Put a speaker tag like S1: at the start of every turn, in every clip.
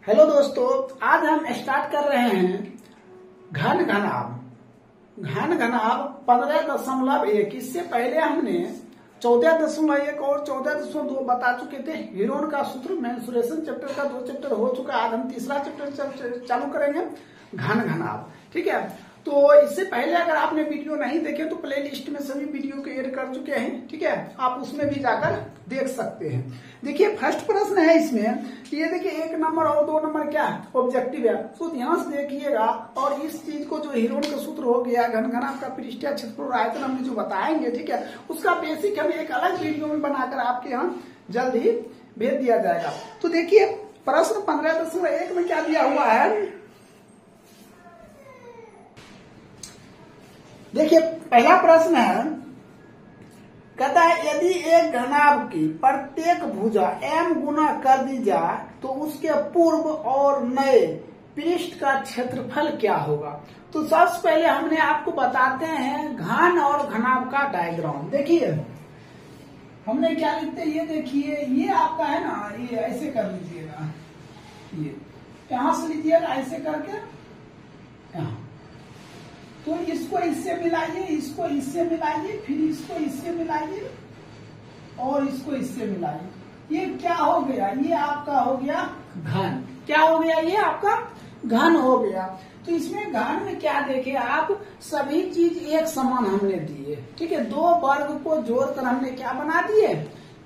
S1: Hello दोस्तों, आज हम स्टार्ट कर रहे हैं घन घनाभ। घन घनाभ 15.1। इससे पहले हमने 14.1 और 14.2 बता चुके थे। हीरोन का सूत्र मेंसुरेशन चैप्टर का 2 चैप्टर हो चुका है। आज हम तीसरा चैप्टर चालू करेंगे, घन घनाभ। ठीक है, तो इससे पहले अगर आपने वीडियो नहीं देखे तो प्ले लिस्ट में सभी वीडियो को ऐड कर चुके हैं। ठीक है, आप उसमें भी जाकर देख सकते हैं। देखिए फर्स्ट प्रश्न है इसमें, ये देखिए 1 नंबर और 2 नंबर क्या है, ऑब्जेक्टिव है। तो ध्यान से देखिएगा और इस चीज को जो हीरोन का सूत्र हो गया, घन घनाभ का पृष्ठीय क्षेत्रफल आयतन हमने जो बताएंगे, ठीक है, उसका बेसिक हमें एक अलग वीडियो में बनाकर आपके यहाँ जल्द ही भेज दिया जाएगा। तो देखिए प्रश्न 15.1 में क्या दिया हुआ है। देखिए पहला प्रश्न है, कहता है यदि एक घनाभ की प्रत्येक भुजा m गुना कर दी जाए तो उसके पूर्व और नए पृष्ठ का क्षेत्रफल क्या होगा। तो सबसे पहले हमने आपको बताते हैं घन और घनाभ का डायग्राम। देखिए हमने क्या लिखते हैं, ये देखिए ये आपका है ना, ये ऐसे कर लीजिएगा, ये यहां से लीजिएगा ऐसे करके यहां, तो इसको इससे मिलाइए, इसको इससे मिलाइए, फिर इसको इससे मिलाइए और इसको इससे मिलाइए। ये क्या हो गया, ये आपका हो गया घन। क्या हो गया, ये आपका घन हो गया। तो इसमें घन में क्या देखे आप, सभी चीज एक समान हमने दिए। ठीक है, 2 वर्ग को जोड़कर हमने क्या बना दिए,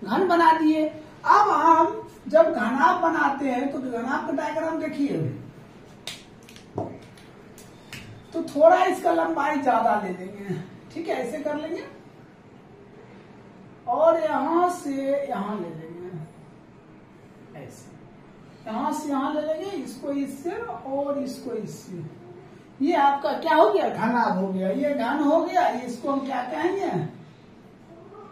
S1: घन बना दिए। अब हम जब घनाभ बनाते हैं तो घनाभ का डायग्राम देखिए, तो थोड़ा इसका लंबाई ज्यादा ले लेंगे। ठीक है, ऐसे कर लेंगे और यहां से यहां ले लेंगे, ऐसे यहां से यहां ले लेंगे, इसको इससे और इसको इससे। ये आपका क्या हो गया, घनाभ हो गया। ये घन हो गया, इसको हम क्या कहेंगे,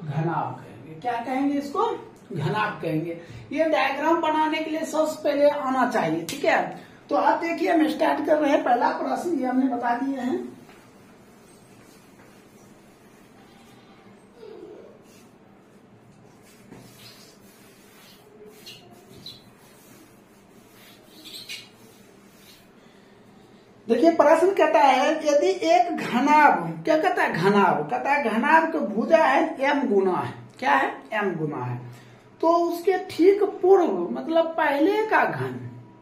S1: घनाभ कहेंगे। क्या कहेंगे, इसको घनाभ कहेंगे। ये डायग्राम बनाने के लिए सबसे पहले आना चाहिए। ठीक है, तो आप देखिए हम स्टार्ट कर रहे हैं। पहला प्रश्न ये हमने बता दिए हैं। देखिए प्रश्न कहता है यदि एक घनाभ, क्या कहता है, घनाभ कहता है घनाभ की भुजा है m गुना है। क्या है, m गुना है। तो उसके ठीक पूर्व मतलब पहले का घन,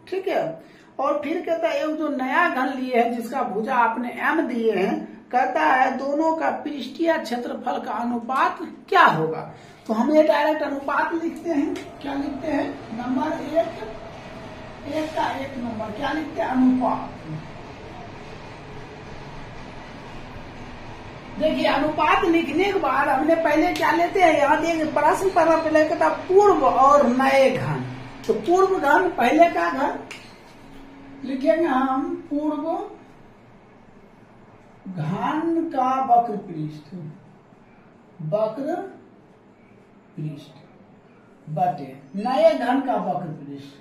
S1: ठीक है, और फिर कहता है एक जो नया घन लिए है जिसका भुजा आपने m दिए हैं, कहता है दोनों का पृष्ठीय क्षेत्रफल का अनुपात क्या होगा। तो हम ये डायरेक्ट अनुपात लिखते हैं। क्या लिखते हैं, नंबर 1 का 1 नंबर क्या लिखते हैं, अनुपात। देखिए अनुपात लिखने के बाद हमने पहले क्या लेते हैं, यहाँ देखिए प्रश्न पर पहले कहता पूर्व और नए घन। तो पूर्व घन पहले का घन लिखेंगे हम, पूर्व घन का वक्र पृष्ठ, वक्र पृष्ठ बटे नए घन का वक्र पृष्ठ,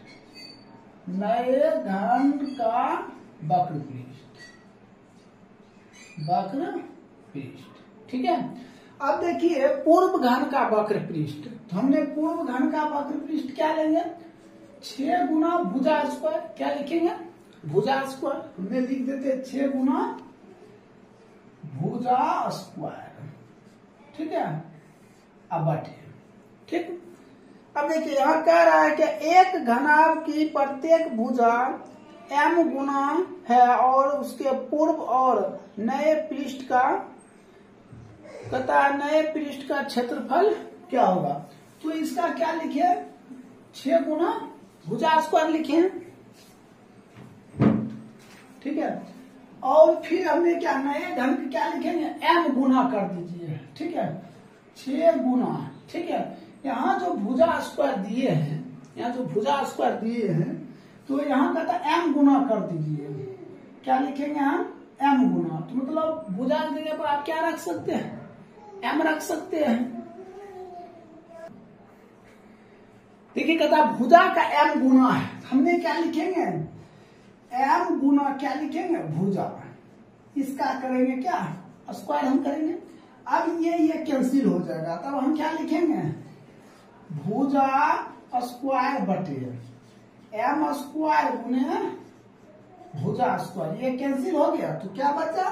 S1: नए घन का वक्र पृष्ठ, वक्र पृष्ठ। ठीक है, अब देखिए पूर्व घन का वक्र पृष्ठ, तो हमने पूर्व घन का वक्र पृष्ठ क्या लेंगे, 6 गुना भुजा स्क्वायर। क्या लिखेंगे, भुजा स्क्वायर। हमने लिख देते 6 गुना भुजा स्क्वायर। ठीक है, अब बटे। ठीक, अब देखिए यहाँ कह रहा है कि एक घनाभ की प्रत्येक भुजा m गुना है और उसके पूर्व और नए पृष्ठ का, कहता है नए पृष्ठ का क्षेत्रफल क्या होगा। तो इसका क्या लिखे, 6 गुना भुजा स्क्वायर लिखे। ठीक है, और फिर हमने क्या, नए घन क्या लिखेंगे, m गुना कर दीजिए। ठीक है, 6 गुना। ठीक है, यहाँ जो भुजा स्क्वायर दिए हैं, यहाँ जो भुजा स्क्वायर दिए हैं, तो यहाँ कहता m गुना कर दीजिए। क्या लिखेंगे हम, m गुना। तो मतलब भुजा की जगह पर आप क्या रख सकते हैं, m रख सकते हैं। देखिए कहता भुजा का m गुना है, हमने क्या लिखेंगे, m गुना क्या लिखेंगे, भुजा। इसका करेंगे क्या, स्क्वायर हम करेंगे। अब ये कैंसिल हो जाएगा, तब हम क्या लिखेंगे, भुजा स्क्वायर बटे एम स्क्वायर गुने भुजा स्क्वायर, ये कैंसिल हो गया तो क्या बचा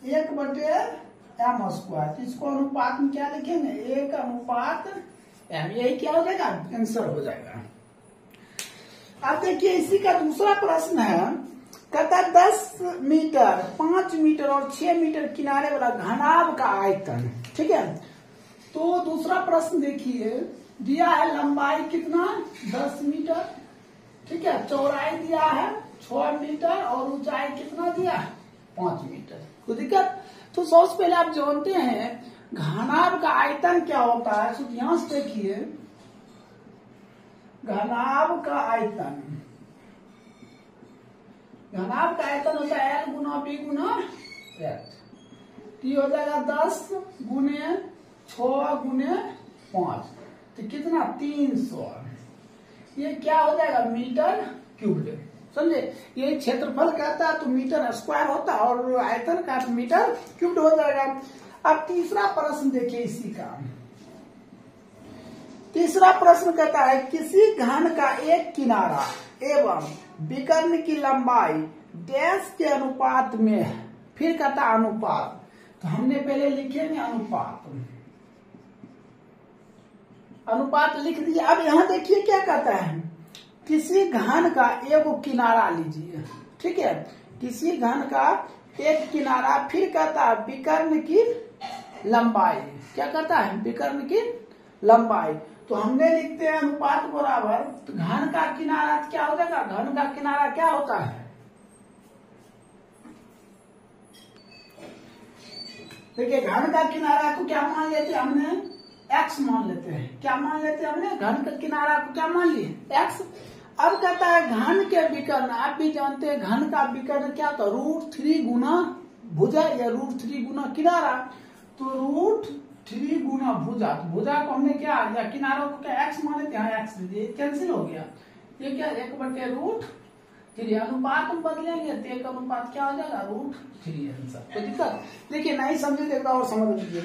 S1: 1/m स्क्वायर। इसको अनुपात में क्या लिखेंगे 1/m, यही क्या हो जाएगा आंसर हो जाएगा। अब देखिए इसी का दूसरा प्रश्न है, कहता है 10 मीटर 5 मीटर और 6 मीटर किनारे वाला घनाभ का आयतन, ठीक है। तो दूसरा प्रश्न देखिए, दिया है लंबाई कितना 10 मीटर, ठीक है, चौड़ाई दिया है 6 मीटर और ऊंचाई कितना दिया 5 मीटर। कोई दिक्कत? तो सबसे पहले आप जानते हैं घनाभ का आयतन क्या होता है, तो ध्यान से देखिए घनाभ का आयतन, घनाभ का आयतन होता है L गुना B गुना H। ये हो जाएगा 10 गुने 6 गुने 5, तो कितना 300। ये क्या हो जाएगा मीटर क्यूब्ड, समझे। ये क्षेत्रफल कहता है तो मीटर स्क्वायर होता है और आयतन का मीटर क्यूब्ड हो जाएगा। अब तीसरा प्रश्न देखिए इसी का, तीसरा प्रश्न कहता है किसी घन का एक किनारा एवं विकर्ण की लंबाई डैश के अनुपात में है, फिर कहता अनुपात, तो हमने पहले लिखेंगे अनुपात, अनुपात लिख दिया। अब यहां देखिए क्या कहता है, किसी घन का एक किनारा लीजिए, ठीक है, किसी घन का एक किनारा, फिर कहता है विकर्ण की लंबाई, क्या कहता है विकर्ण की लंबाई, तो हमने लिखते हैं अनुपात बराबर, तो घन का किनारा क्या हो जाएगा, घन का किनारा क्या होता है, देखिए घन का किनारा को क्या मान लेते हैं हमने x मान लेते हैं, क्या मान लेते हैं हमने घन का किनारा को क्या मान लिए x। अब कहता है घन के विकर्ण, आप भी जानते हैं घन का विकर्ण क्या होता है √3 गुना भुजा या √3 गुना किनारा, तो √3 गुना भुजा, तो भुजा को हमने क्या या किनारों को क्या x मान लेते हैं, x लीजिए, कैंसिल हो गया, ये क्या 1/√3, अनुपात हम बदलेंगे तो एक अनुपात क्या हो जाएगा √3 आंसर। कोई दिक्कत? देखिए नहीं समझे तो एक बार और समझ लीजिए।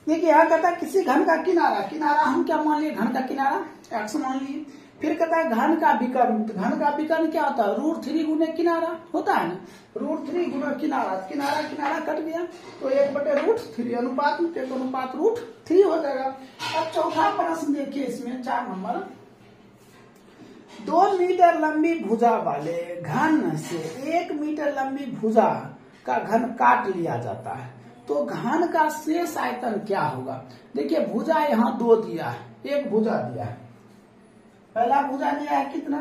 S1: देखिए यहाँ कहता है किसी घन का किनारा, किनारा हम क्या मान लिए घन का किनारा x मान लिए, फिर कहता है घन का विकर्ण, तो घन का विकर्ण क्या होता है √3 गुने किनारा होता है ना, √3 गुना किनारा, किनारा किनारा कट गया तो 1/√3 अनुपात में एक अनुपात √3 हो जाएगा। अब चौथा प्रश्न देखिए इसमें 4 नंबर, 2 मीटर लंबी भुजा वाले घन से 1 मीटर लंबी भुजा का घन काट लिया जाता है, तो घन का शेष आयतन क्या होगा। देखिए भुजा यहाँ 2 दिया है, एक भुजा दिया है, पहला भुजा दिया है कितना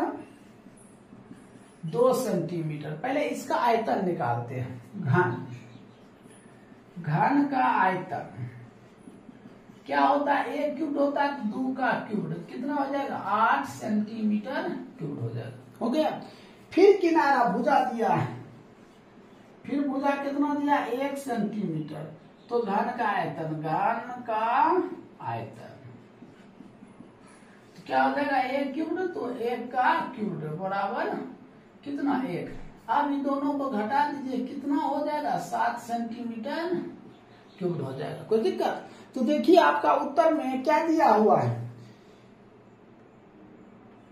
S1: 2 सेंटीमीटर। पहले इसका आयतन निकालते हैं, घन का आयतन क्या होता है 1 क्यूब होता है, 2 का क्यूब कितना हो जाएगा 8 सेंटीमीटर क्यूब हो जाएगा, हो गया। फिर किनारा भुजा दिया है, फिर भुजा कितना दिया 1 सेंटीमीटर, तो घन का आयतन, घन का आयतन तो क्या हो जाएगा 1 क्यूब, तो 1 का क्यूब बराबर कितना 1। अब इन दोनों को घटा दीजिए, कितना हो जाएगा 7 सेंटीमीटर क्यूब हो जाएगा। कोई दिक्कत? तो देखिए आपका उत्तर में क्या दिया हुआ है,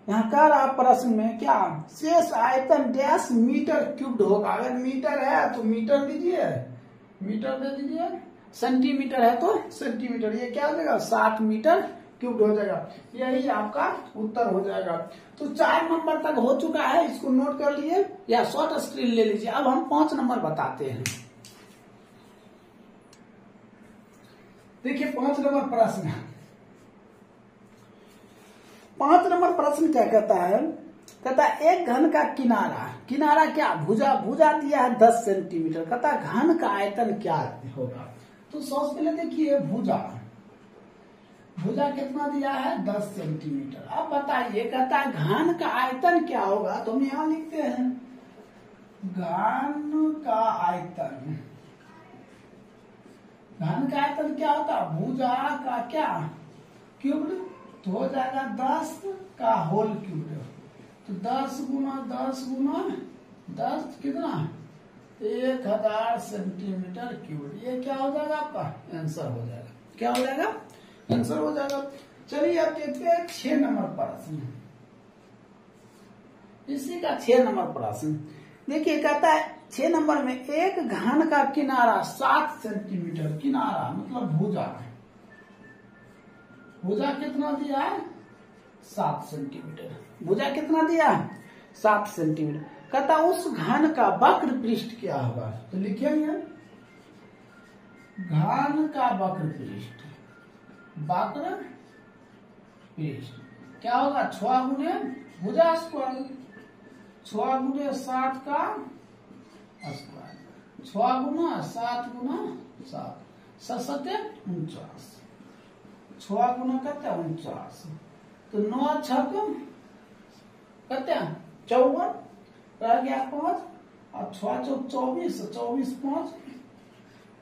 S1: यहाँ कह रहा प्रश्न में क्या शेष आयतन डैश मीटर क्यूब्ड होगा। अगर मीटर है तो मीटर दीजिए, मीटर दे दीजिए, सेंटीमीटर है तो सेंटीमीटर, ये क्या हो जाएगा 7 मीटर क्यूब्ड हो जाएगा। यही आपका उत्तर हो जाएगा। तो 4 नंबर तक हो चुका है, इसको नोट कर लिए या शॉर्ट स्क्रीन ले लीजिए। अब हम 5 नंबर बताते हैं। देखिए 5 नंबर प्रश्न, 5 नंबर प्रश्न क्या कहता है, कहता है एक घन का किनारा, किनारा क्या भुजा, भुजा दिया है 10 सेंटीमीटर, कहता है घन का आयतन क्या होगा। तो सबसे पहले देखिए भुजा, भुजा कितना दिया है 10 सेंटीमीटर। अब बताइए कहता है घन का आयतन क्या होगा, तो हम यहां लिखते हैं घन का आयतन, घन का आयतन क्या होता है भुजा का क्या क्यूब, तो हो जाएगा 10 का होल क्यूब, तो 10 गुना 10 गुना 10 कितना 1000 सेंटीमीटर क्यूब। ये क्या हो जाएगा आपका आंसर हो जाएगा, क्या हो जाएगा आंसर हो जाएगा। चलिए अब देखते हैं 6 नंबर प्रश्न। इसी का 6 नंबर प्रश्न देखिए, कहता है 6 नंबर में एक घन का किनारा 7 सेंटीमीटर, किनारा मतलब भुजा, भुजा कितना दिया है 7 सेंटीमीटर, भुजा कितना दिया है 7 सेंटीमीटर। कहता उस घन का वक्र पृष्ठ क्या होगा, तो लिखेंगे घन का वक्र पृष्ठ, वक्र पृष्ठ क्या होगा 6 गुणे भुजा स्क्वायर, 6 गुणे 7 का स्क्वायर, 6 गुना 7 गुना 7, 7 49, 6 गुना करते 49, तो 9 6 करते 54, रह गया 5 और 6 चौक 24, 24 5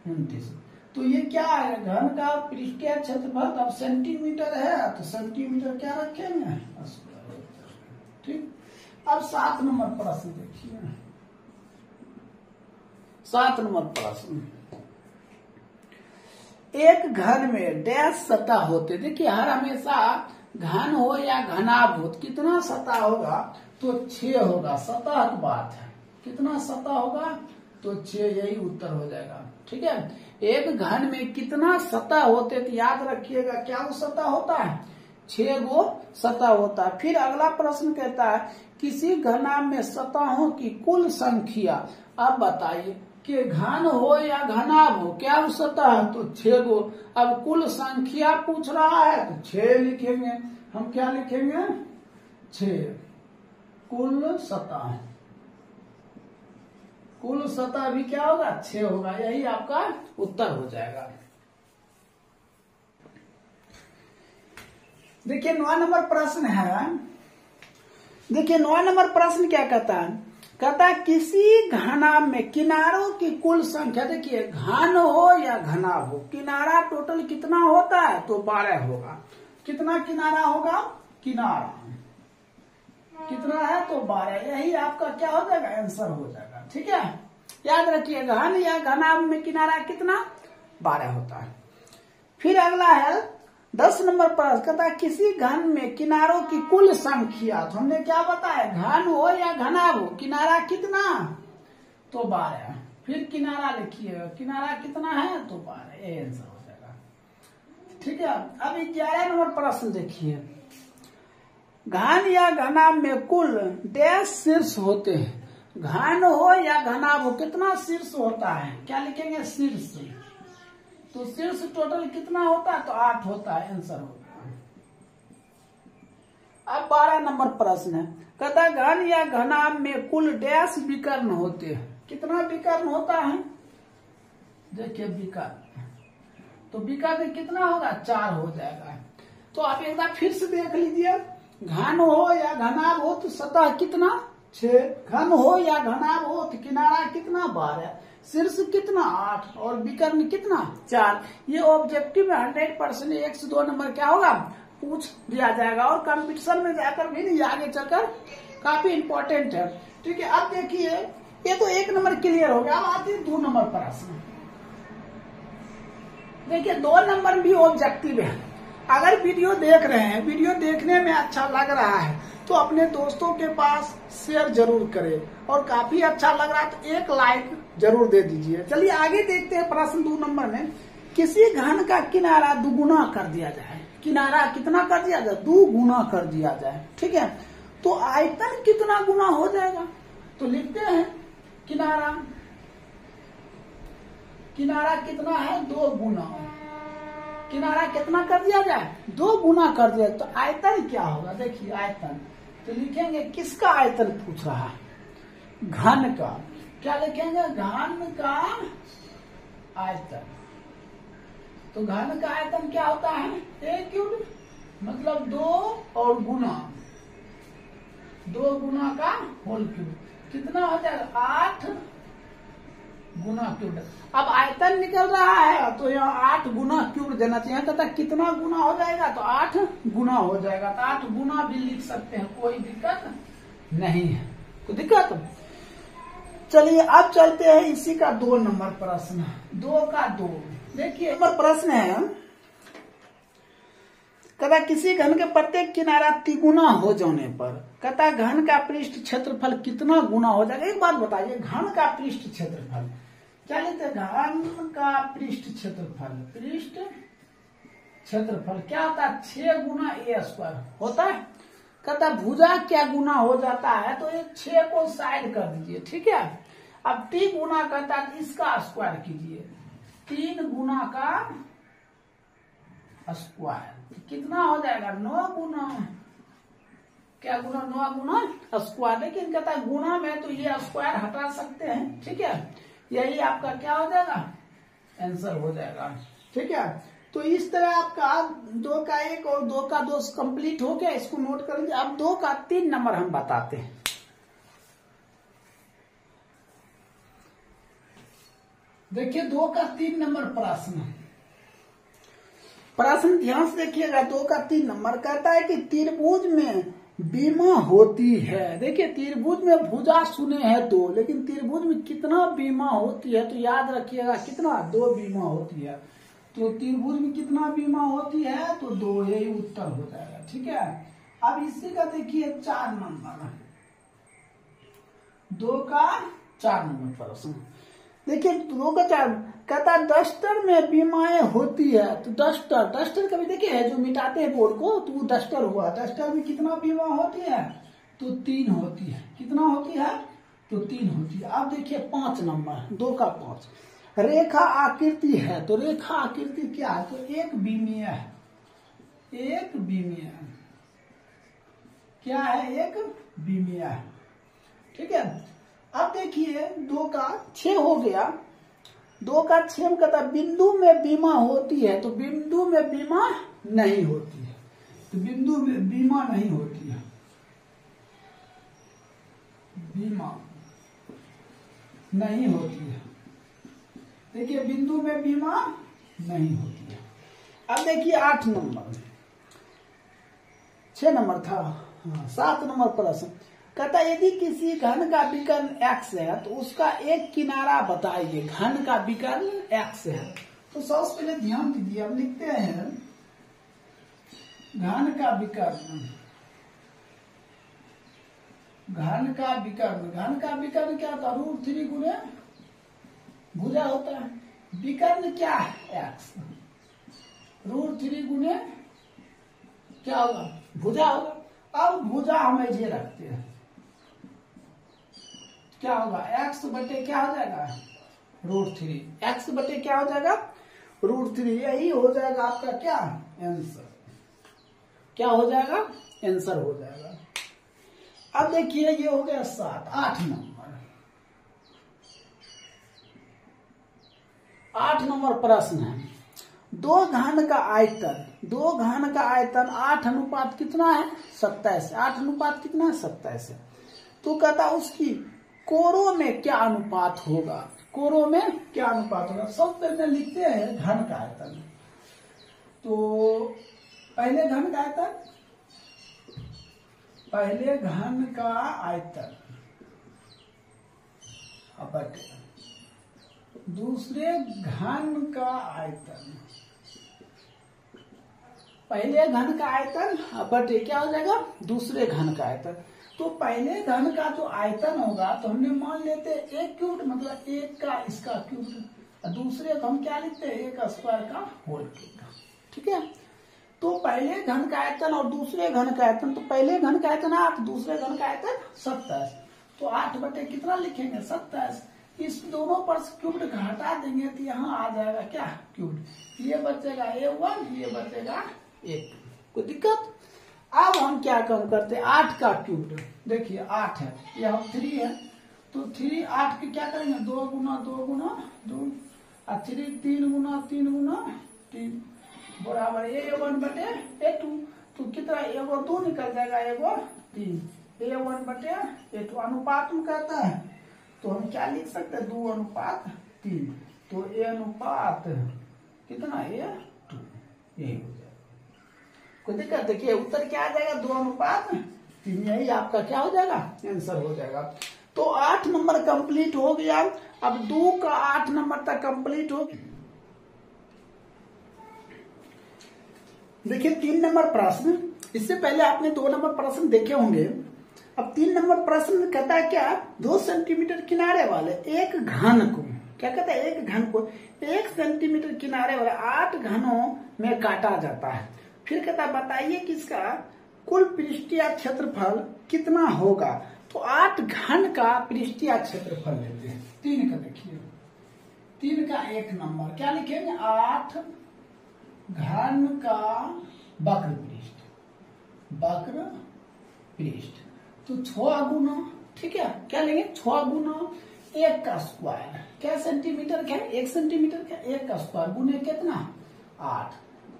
S1: 29। तो ये क्या है घन का पृष्ठीय क्षेत्रफल, अब सेंटीमीटर है तो सेंटीमीटर क्या रखेंगे स्क्वायर, ठीक। अब 7 नंबर प्रश्न देखिए, 7 नंबर प्रश्न, एक घन में डैश सतह होते, देखिए हर हमेशा घन हो या घनाभ हो कितना सतह होगा, तो 6 होगा, सतह की बात है, कितना सतह होगा तो 6, यही उत्तर हो जाएगा, ठीक है। एक घन में कितना सतह होते तो याद रखिएगा क्या वो सतह होता है 6 गो सतह होता है। फिर अगला प्रश्न कहता है किसी घनाभ में सतहों की कुल संख्या, अब बताइए कि घन हो या घनाभ हो क्या वो सतह है, तो 6 गो। अब कुल संख्या पूछ रहा है तो 6 लिखेंगे, हम क्या लिखेंगे 6, कुल सतह, कुल सतह भी क्या होगा 6 होगा, यही आपका उत्तर हो जाएगा। देखिए 9 नंबर प्रश्न है, देखिए 9 नंबर प्रश्न क्या कहता है, कहता है किसी घनाभ में किनारों की कुल संख्या, देखिए घन हो या घनाभ हो किनारा टोटल कितना होता है तो 12 होगा, कितना किनारा होगा, किनारा कितना है तो 12, यही आपका क्या हो जाएगा आंसर हो जाएगा, ठीक है। याद रखिए घन या घनाभ में किनारा कितना 12 होता है। फिर अगला है 10 नंबर पर कहता है किसी घन में किनारों की कुल संख्या, तो हमने क्या बताया घन हो या घनाभ हो किनारा कितना तो 12, फिर किनारा लिखिएगा किनारा कितना है तो 12, ये आंसर हो जाएगा, ठीक है। अब 11 नंबर प्रश्न देखिए, घन या घनाभ में कुल डैश शीर्ष होते हैं, घन हो या घनाभ हो कितना शीर्ष होता है, क्या लिखेंगे शीर्ष, तो शीर्ष टोटल कितना होता है तो 8 होता है, आंसर होगा। अब 12 नंबर प्रश्न है, कहता घन या घनाभ में कुल डैश विकर्ण होते हैं, कितना विकर्ण होता है, देखिए विकर्ण, तो विकर्ण कितना होगा 4 हो जाएगा। तो आप एक बार फिर से देख लीजिए, घन हो या घनाभ हो तो सतह कितना 6, घन हो या घनाभ हो तो किनारा कितना 12, शीर्ष कितना 8 और विकर्ण कितना 4। ये ऑब्जेक्टिव में 100% 1 से 2 नंबर क्या होगा पूछ दिया जाएगा, और कंपटीशन में जाकर भी नहीं आगे चलकर काफी इंपॉर्टेंट है, ठीक है। अब देखिए ये तो 1 नंबर क्लियर हो गया, अब आती है 2 नंबर प्रश्न। देखिए 2 नंबर भी ऑब्जेक्टिव है, अगर वीडियो देख रहे हैं, वीडियो देखने में अच्छा लग रहा है तो अपने दोस्तों के पास शेयर जरूर करें, और काफी अच्छा लग रहा है तो 1 लाइक जरूर दे दीजिए। चलिए आगे देखते हैं प्रश्न 2 नंबर में, किसी घन का किनारा दुगुना कर दिया जाए, किनारा कितना कर दिया जाए 2 गुना कर दिया जाए, ठीक है। तो आयतन कितना गुना हो जाएगा, तो लिखते हैं किनारा, किनारा कितना है 2 गुना, किनारा कितना कर दिया जाए 2 गुना कर दिया, तो आयतन क्या होगा, देखिए आयतन तो लिखेंगे किसका आयतन पूछ रहा है, घन का, क्या लिखेंगे घन का आयतन, तो घन का आयतन क्या होता है a³ मतलब 2 और गुना 2 गुना का होल क्यूब, कितना हो जाएगा 8 गुना क्यूब। अब आयतन निकल रहा है तो यहाँ 8 गुना क्यूब देना चाहिए, तथा कितना गुना हो जाएगा तो 8 गुना हो जाएगा, तो 8 गुना भी लिख सकते हैं, कोई दिक्कत नहीं है, कोई दिक्कत। चलिए अब चलते हैं इसी का 2 नंबर प्रश्न, 2 का 2। देखिए नंबर प्रश्न है, कहता किसी घन के प्रत्येक किनारा तिगुना हो जाने पर कहता घन का पृष्ठ क्षेत्रफल कितना गुना हो जाएगा। एक बात बताइए, घन का पृष्ठ क्षेत्रफल क्या लिखते हैं? घन का पृष्ठ क्षेत्रफल क्या होता है? 6 गुना ए स्क्वायर होता है। कहता भुजा क्या गुना हो जाता है? तो ये 6 को साइड कर दीजिए, ठीक है। अब 3 गुना कहता है इसका स्क्वायर कीजिए, 3 गुना का स्क्वायर कितना हो जाएगा? 9 गुना क्या गुना? 9 गुना स्क्वायर। लेकिन कहता है गुना में तो ये स्क्वायर हटा सकते हैं, ठीक है। यही आपका क्या हो जाएगा? आंसर हो जाएगा, ठीक है। तो इस तरह आपका 2 का 1 और 2 का 2 कंप्लीट हो गया। इसको नोट कर लीजिए। अब 2 का 3 नंबर हम बताते हैं। देखिए 2 का 3 नंबर प्रश्न ध्यान से देखिएगा। 2 का 3 नंबर कहता है कि त्रिभुज में बीमा होती है। देखिए त्रिभुज में भुजा सुने हैं 2, लेकिन त्रिभुज में कितना बीमा होती है? तो याद रखिएगा कितना? 2 बीमा होती है। तो त्रिभुज में कितना बीमा होती है? तो 2, यही उत्तर हो जाएगा, ठीक है। अब इसी का देखिए 4 नंबर, 2 का 4 नंबर प्रश्न देखिए। 2 का 4 कहता डस्टर में बीमाएं होती है। तो डस्टर कभी देखे है जो मिटाते हैं बोर्ड को, तो वो डस्टर हुआ। डस्टर में कितना बीमा होती है? तो 3 होती है। कितना होती है? तो 3 होती है। अब देखिए 5 नंबर, 2 का 5 रेखा आकृति है। तो रेखा आकृति क्या है? तो एक बीमीय है। एक बीमीय क्या है? एक बीमीय है, ठीक है। अब देखिए 2 का 6 हो गया। 2 का 6 में कहता बिंदु में बीमा होती है। तो बिंदु में बीमा नहीं होती है। तो बिंदु में बीमा नहीं होती है, बीमा नहीं होती है। देखिए बिंदु में बीमा नहीं होती है। अब देखिए 8 नंबर, 6 नंबर था, 7 नंबर प्रश्न कहता यदि किसी घन का विकर्ण x है तो उसका एक किनारा बताइए। घन का विकर्ण x है। तो सबसे पहले ध्यान दीजिए, हम लिखते हैं घन का विकर्ण। घन का विकर्ण क्या होता है? √3 गुणे भुजा होता है। विकर्ण क्या है? x। √3 गुणे क्या होगा? भुजा होगा। अब भुजा हम ऐसे रखते हैं, क्या होगा? x बटे क्या हो जाएगा? √3। x बटे क्या हो जाएगा? √3। यही हो जाएगा आपका क्या? आंसर। क्या हो जाएगा? आंसर हो जाएगा। अब देखिए ये हो गया 7। 8 नंबर, 8 नंबर प्रश्न है। 2 घन का आयतन, 2 घन का आयतन 8 अनुपात कितना है? 27। 8 अनुपात कितना है? 27 है। तो कहता उसकी कोरों में क्या अनुपात होगा? कोरों में क्या अनुपात होगा? सब पहले लिखते हैं घन का आयतन। तो पहले घन का आयतन, दूसरे घन का आयतन, पहले घन का आयतन बटे क्या हो जाएगा? दूसरे घन का आयतन। तो पहले घन का जो आयतन होगा तो हमने मान लेते हैं 1 क्यूब, मतलब 1 का इसका क्यूब। दूसरे को हम क्या लिखते हैं? 1 स्क्वायर का होल क्यूब, ठीक है। तो पहले घन का आयतन और दूसरे घन का आयतन, तो पहले घन का आयतन 8, दूसरे घन का आयतन 27। तो 8 बटे कितना लिखेंगे? 27। इस दोनों पर क्यूब हटा देंगे तो यहाँ आ जाएगा क्या? क्यूब। ये बचेगा A1, ये बचेगा A2। कोई दिक्कत? अब हम क्या काम करते हैं? 8 का क्यूब। देखिए 8 है, यह 3 है। तो 3 8 के क्या करेंगे? 2 गुना 2 गुना 2 और 3 गुना 3 बराबर A1 बटे A2। तो कितना? एगो 2 निकल जाएगा, एगो 3। A1 बटे A2 अनुपात में कहता है, तो हम क्या लिख सकते हैं? 2 अनुपात 3। तो A अनुपात कितना? A2। यही हो जाएगा। कोई दिक्कत? देखिए उत्तर क्या आ जाएगा? 2 अनुपात 3। यही आपका क्या हो जाएगा? आंसर हो जाएगा। तो 8 नंबर कंप्लीट हो गया। अब 2 का 8 नंबर तक कंप्लीट हो गया। देखिए 3 नंबर प्रश्न, इससे पहले आपने 2 नंबर प्रश्न देखे होंगे। अब 3 नंबर प्रश्न कहता है क्या, 2 सेंटीमीटर किनारे वाले एक घन को, क्या कहता है, एक घन को 1 सेंटीमीटर किनारे वाले 8 घनों में काटा जाता है। फिर कहता है बताइए कि इसका कुल पृष्ठीय क्षेत्रफल कितना होगा। तो 8 घन का पृष्ठीय क्षेत्रफल लेते हैं। 3 का देखिए, 3 का 1 नंबर क्या लिखेंगे, 8 घन का वक्र पृष्ठ, वक्र पृष्ठ। तो 6 गुना, ठीक है, क्या लेंगे, 6 गुना 1 का स्क्वायर, क्या सेंटीमीटर, क्या 1 सेंटीमीटर, क्या 1 का स्क्वायर गुने कितना 8।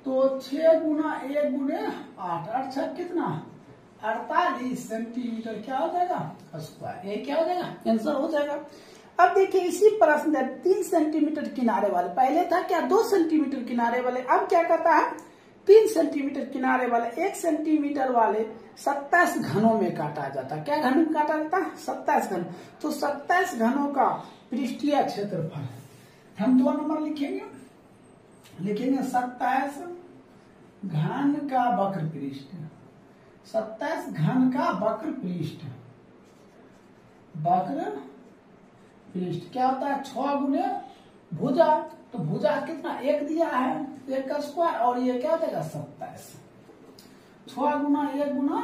S1: तो 6 गुना 1 गुने 8, 8 कितना 48 सेंटीमीटर क्या हो जाएगा स्क्वायर। ये क्या हो जाएगा, आंसर हो जाएगा। अब देखिए इसी प्रश्न 3 सेंटीमीटर किनारे वाले, पहले था क्या 2 सेंटीमीटर किनारे वाले, अब क्या कहता है 3 सेंटीमीटर किनारे वाले 1 सेंटीमीटर वाले 27 घनों में काटा जाता है। क्या घन में काटा जाता है, 27 घन। तो 27 घनों का पृष्ठीय क्षेत्रफल हम 2 नंबर लिखेंगे, 27 घन का वक्र पृष्ठ, 27 घन का वक्र पृष्ठ, वक्र पृष्ठ क्या होता है 6 गुने भुजा। तो भुजा कितना 1 दिया है, 1 का स्क्वायर, और ये क्या हो जाएगा 27, 6 गुना 1 गुना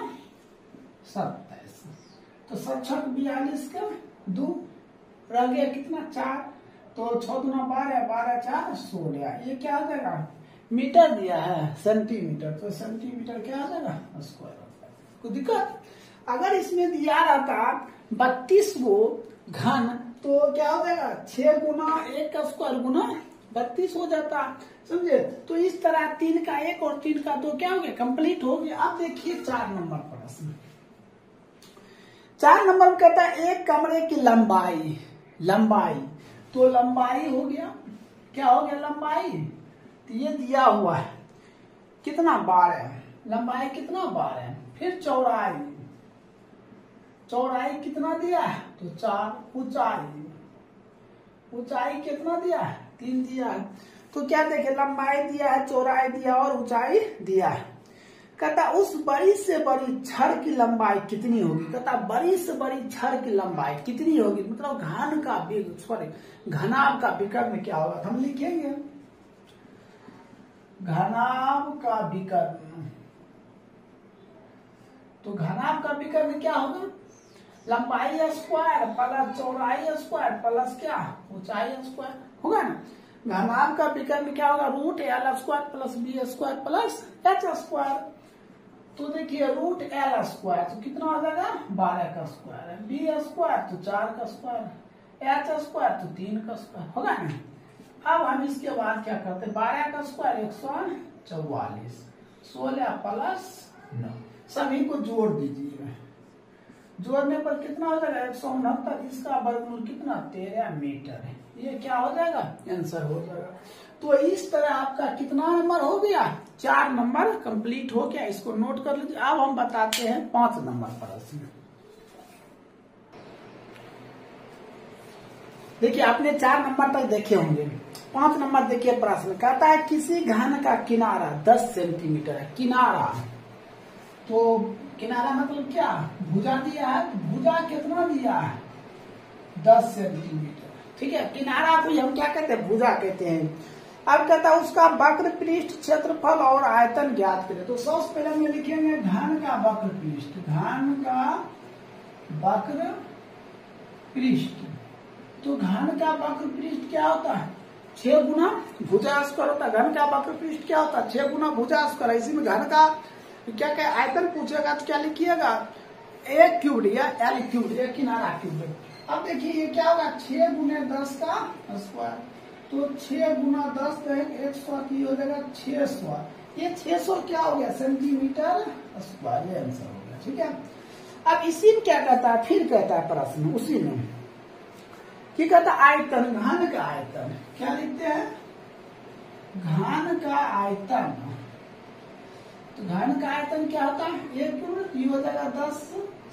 S1: 27। तो 7 42 का 2 रह गया कितना 4, तो 6 गुना 12, 12 4 16। ये क्या हो जाएगा, मीटर दिया है सेंटीमीटर, तो सेंटीमीटर क्या हो जाएगा स्क्वायर होता है। कोई दिक्कत, अगर इसमें दिया रहता 32 वो घन तो क्या हो जाएगा 6 गुना 1 का स्क्वायर गुना 32 हो जाता, समझे। तो इस तरह 3 का 1 और 3 का 2 क्या हो गया, कंप्लीट हो गया। अब देखिए 4 नंबर प्रश्न, 4 नंबर में कहता है एक कमरे की लंबाई, लंबाई तो लंबाई हो गया, क्या हो गया लंबाई, तो ये दिया हुआ है कितना 12, लंबाई कितना 12। फिर चौड़ाई, चौड़ाई कितना दिया है तो 4, ऊंचाई, ऊंचाई कितना दिया है 3 दिया है। तो क्या देखे, लंबाई दिया है, चौड़ाई दिया और ऊंचाई दिया है। कहता उस बड़ी से बड़ी छड़ की लंबाई कितनी होगी, कहता बड़ी से बड़ी छड़ की लंबाई कितनी होगी, मतलब घन का घनाभ का विकर्ण क्या होगा, हम लिखेंगे घनाभ का विकर्ण। तो घनाभ का विकर्ण क्या होगा, लंबाई स्क्वायर प्लस चौड़ाई स्क्वायर प्लस क्या ऊंचाई स्क्वायर होगा ना। घनाभ का विकर्ण क्या होगा, root L square plus B square plus H square. तो देखिए रूट एल स्क्वायर तो कितना हो जाएगा 12 का स्क्वायर है, बी स्क्वायर तो 4 का स्क्वायर, एच स्क्वायर तो 3 का स्क्वायर होगा ना। अब हम इसके बाद क्या करते हैं, 12 का स्क्वायर 144, 16 प्लस 9, सभी को जोड़ दीजिए, जोड़ने पर कितना हो जाएगा 169, इसका वर्गमूल कितना 13 मीटर है। ये क्या हो जाएगा आंसर हो जाएगा। तो इस तरह आपका कितना नंबर हो गया, 4 नंबर कंप्लीट हो गया, इसको नोट कर लीजिए। अब हम बताते हैं 5 नंबर प्रश्न। देखिए आपने 4 नंबर तक देखे होंगे, 5 नंबर देखिए प्रश्न कहता है किसी घन का किनारा 10 सेंटीमीटर है, किनारा तो किनारा मतलब क्या, भुजा दिया है, भुजा कितना दिया है 10 सेंटीमीटर, ठीक है। किनारा को हम क्या कहते हैं, भुजा कहते हैं। अब कहता है उसका वक्र पृष्ठ क्षेत्रफल और आयतन ज्ञात करें। तो सबसे पहले हम लिखेंगे घन का वक्र पृष्ठ, घन का वक्र पृष्ठ। तो घन का वक्र पृष्ठ क्या होता है 6 गुना भुजा स्क्वायर होता है। घन का वक्र पृष्ठ क्या होता है 6 गुना भुजा स्क्वायर। इसी में घन का क्या क्या आयतन पूछेगा तो क्या लिखिएगा a क्यूब या l क्यूब या किनारा क्यूब। अब देखिए ये क्या होगा 6 गुने 10 का स्क्वायर, तो 6 गुना 10 कहेंगे 100 की हो जाएगा 600। ये 600 क्या हो गया सेंटीमीटर स्क्वायर, ये आंसर हो गया, ठीक है। अब इसी में क्या कहता है, फिर कहता है प्रश्न उसी में क्या कहता है आयतन, घन का आयतन क्या लिखते हैं घन का आयतन। तो घन का आयतन क्या होता है 1 क्यूब, ये हो जाएगा 10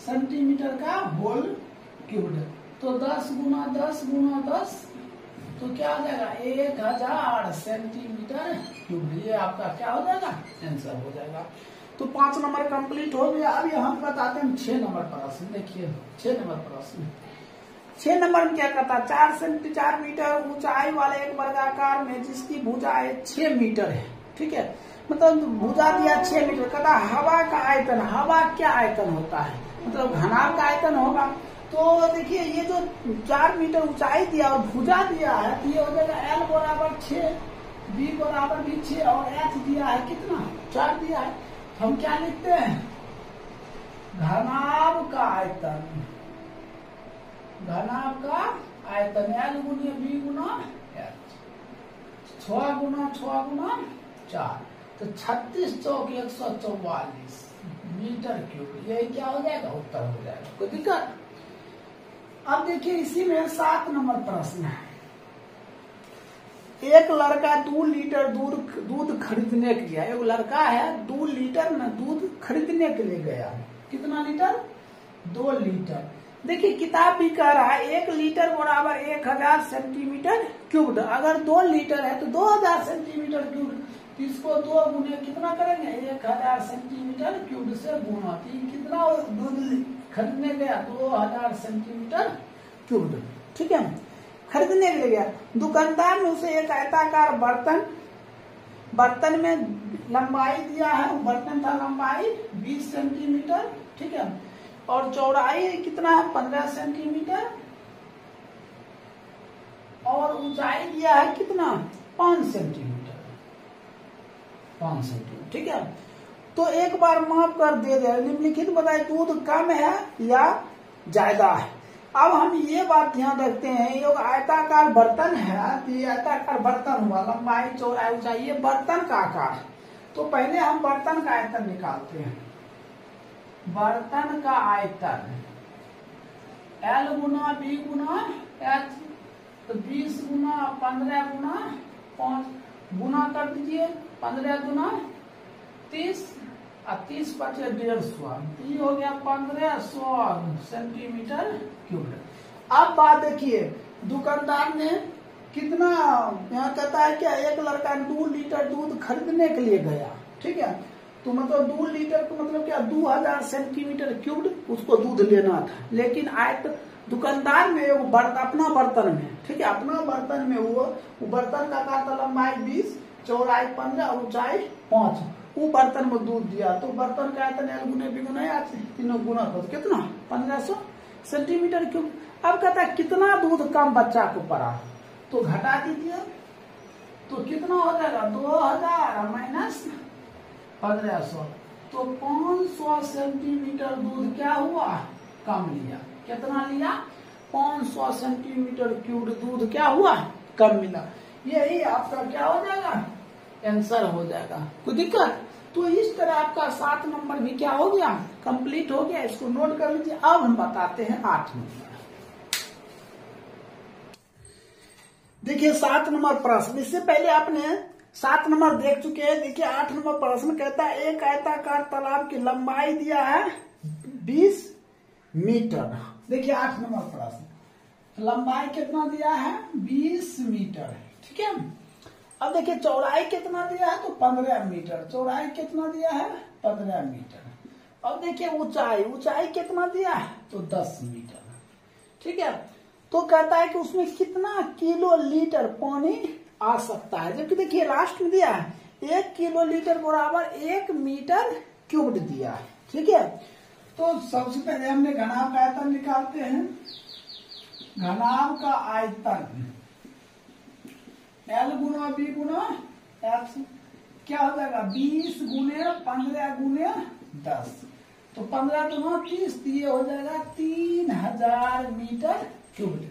S1: सेंटीमीटर का होल क्यूब। तो 10 गुना 10 गुना 10 तो क्या हो जाएगा 1000 सेंटीमीटर क्यूब। ये आपका क्या हो जाएगा आंसर हो जाएगा। तो 5 नंबर कंप्लीट हो गया। अब हम बताते हैं 6 नंबर प्रश्न। देखिए 6 नंबर प्रश्न, 6 नंबर में क्या कहता है 4 मीटर ऊंचाई वाले एक वर्गाकार में जिसकी भुजाएं 6 मीटर है, ठीक है, मतलब भुजा दिया 6 मीटर। कहता हवा का आयतन, हवा क्या आयतन होता है, मतलब घनाभ का आयतन होगा। तो देखिए ये जो 4 मीटर ऊंचाई दिया और भुजा दिया है तो ये हो जाएगा L बराबर 6, B बराबर भी 6 और H दिया है कितना 4 दिया है। हम क्या लिखते हैं घनाभ का आयतन, घनाभ का आयतन L गुना B गुना H, 6 गुना 4, तो 36 चौक 144 मीटर क्यूब। यही क्या हो जाएगा उत्तर हो जाएगा। कोई दिक्कत। अब देखिए इसी में 7 नंबर प्रश्न है। एक लड़का 2 लीटर दूध खरीदने के लिए, एक लड़का है 2 लीटर में दूध खरीदने के लिए गया। कितना लीटर 2 लीटर। देखिए किताब भी कह रहा है 1 लीटर बराबर 1000 सेंटीमीटर क्यूब। अगर 2 लीटर है तो 2000 सेंटीमीटर क्यूब। इसको 2 गुने कितना करेंगे 1000 सेंटीमीटर क्यूब से गुना। कितना दूध खरीदने गया 2000 सेंटीमीटर क्यूब, ठीक है, खरीदने के लिए गया। दुकानदार ने उसे एक आयताकार बर्तन में लंबाई दिया है, बर्तन का लंबाई 20 सेंटीमीटर, ठीक है, और चौड़ाई कितना है 15 सेंटीमीटर और ऊंचाई दिया है कितना 5 सेंटीमीटर, 5 सेंटीमीटर, ठीक है। तो एक बार माप कर दे दे। निम्नलिखित बताए दूध कम है या ज्यादा है। अब हम ये बात ध्यान रखते हैं ये आयताकार बर्तन है, तो ये आयताकार बर्तन हुआ, लंबाई चौड़ाई ऊंचाई, ये बर्तन का आकार। तो पहले हम बर्तन का आयतन निकालते हैं। बर्तन का आयतन L गुना B गुना H, तो 20 गुना 15 गुना 5 गुना कर दीजिए, 15 गुना 30 और 30 × 150, ये हो गया 1500 सेंटीमीटर क्यूब। अब बात देखिए दुकानदार ने कितना, यहाँ कहता है क्या एक लड़का 2 लीटर दूध खरीदने के लिए गया, ठीक है, तो मतलब 2 लीटर का मतलब क्या 2000 सेंटीमीटर क्यूब उसको दूध लेना था। लेकिन दुकानदार में अपना बर्तन में, ठीक है, अपना बर्तन में वो बर्तन का आकार था लंबाई 20 चौड़ाई 15 और ऊंचाई 5, वो बर्तन में दूध दिया। तो बर्तन का आयतन L गुना B गुना H, तीनों गुना कर कितना 1500 सेंटीमीटर क्यूब। अब कहता है कितना दूध कम बच्चा को पड़ा, तो घटा दीजिए, तो कितना हो जाएगा 2000 माइनस 1500, तो 500 सेंटीमीटर दूध क्या हुआ कम लिया। कितना लिया 500 सेंटीमीटर क्यूब दूध क्या हुआ कम मिला। यही आपका क्या हो जाएगा आंसर हो जाएगा। कोई दिक्कत। तो इस तरह आपका 7 नंबर भी क्या हो गया कंप्लीट हो गया। इसको नोट कर लीजिए। अब हम बताते हैं 8 नंबर। देखिए 7 नंबर प्रश्न, इससे पहले आपने 7 नंबर देख चुके हैं। देखिए 8 नंबर प्रश्न कहता है एक आयताकार तालाब की लंबाई दिया है 20 मीटर। देखिए 8 नंबर प्रश्न लंबाई कितना दिया है 20 मीटर, ठीक है। अब देखिए चौड़ाई कितना दिया है तो 15 मीटर, चौड़ाई कितना दिया है 15 मीटर। अब देखिए ऊंचाई कितना दिया है तो 10 मीटर, ठीक है। तो कहता है कि उसमें कितना किलो लीटर पानी आ सकता है। जबकि देखिए लास्ट में दिया है 1 किलो लीटर बराबर 1 मीटर क्यूब दिया है, ठीक है। तो सबसे पहले हमने घनाभ का आयतन निकालते हैं। घनाभ का आयतन L गुना B गुना H क्या हो जाएगा 20 गुने 15 गुने 10, तो 15 गुना 30, ये हो जाएगा 3000 मीटर क्यूब।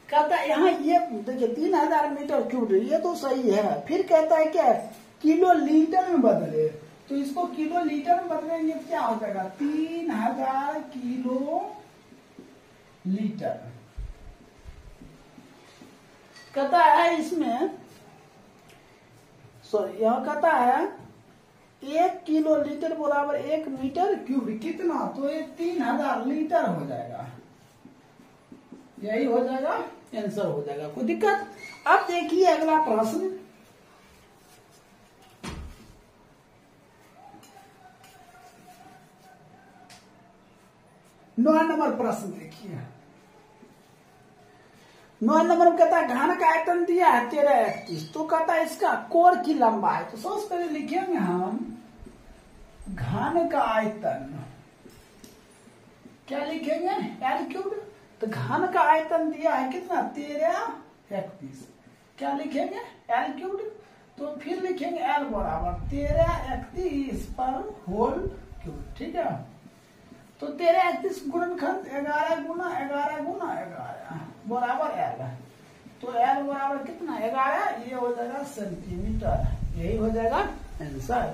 S1: कहता है यहाँ ये देखिए 3000 मीटर क्यूब, ये तो सही है। फिर कहता है क्या किलो लीटर में बदले, तो इसको किलो लीटर में बदलेंगे तो क्या हो जाएगा 3000 किलो लीटर। कहता है इसमें यह कहता है 1 किलो लीटर बराबर 1 मीटर क्यूब कितना, तो ये 3000 लीटर हो जाएगा। यही हो जाएगा आंसर हो जाएगा। कोई दिक्कत? अब देखिए अगला प्रश्न, 9 नंबर प्रश्न देखिए। 9 नंबर में कहता है घन का आयतन दिया है 1331, तो कहता है इसका कोर की लंबाई। तो सबसे पहले लिखेंगे हम घन का आयतन, क्या लिखेंगे? L cube. तो घन का आयतन दिया है कितना? 1331। क्या लिखेंगे? L cube. तो फिर लिखेंगे एल बराबर 1331 पर होल क्यूब। ठीक है, तो 1331 गुणनखंड 11 गुना 11 गुना 11 बराबर एल। तो एल बराबर कितना? 11। ये हो जाएगा सेंटीमीटर। यही हो जाएगा आंसर।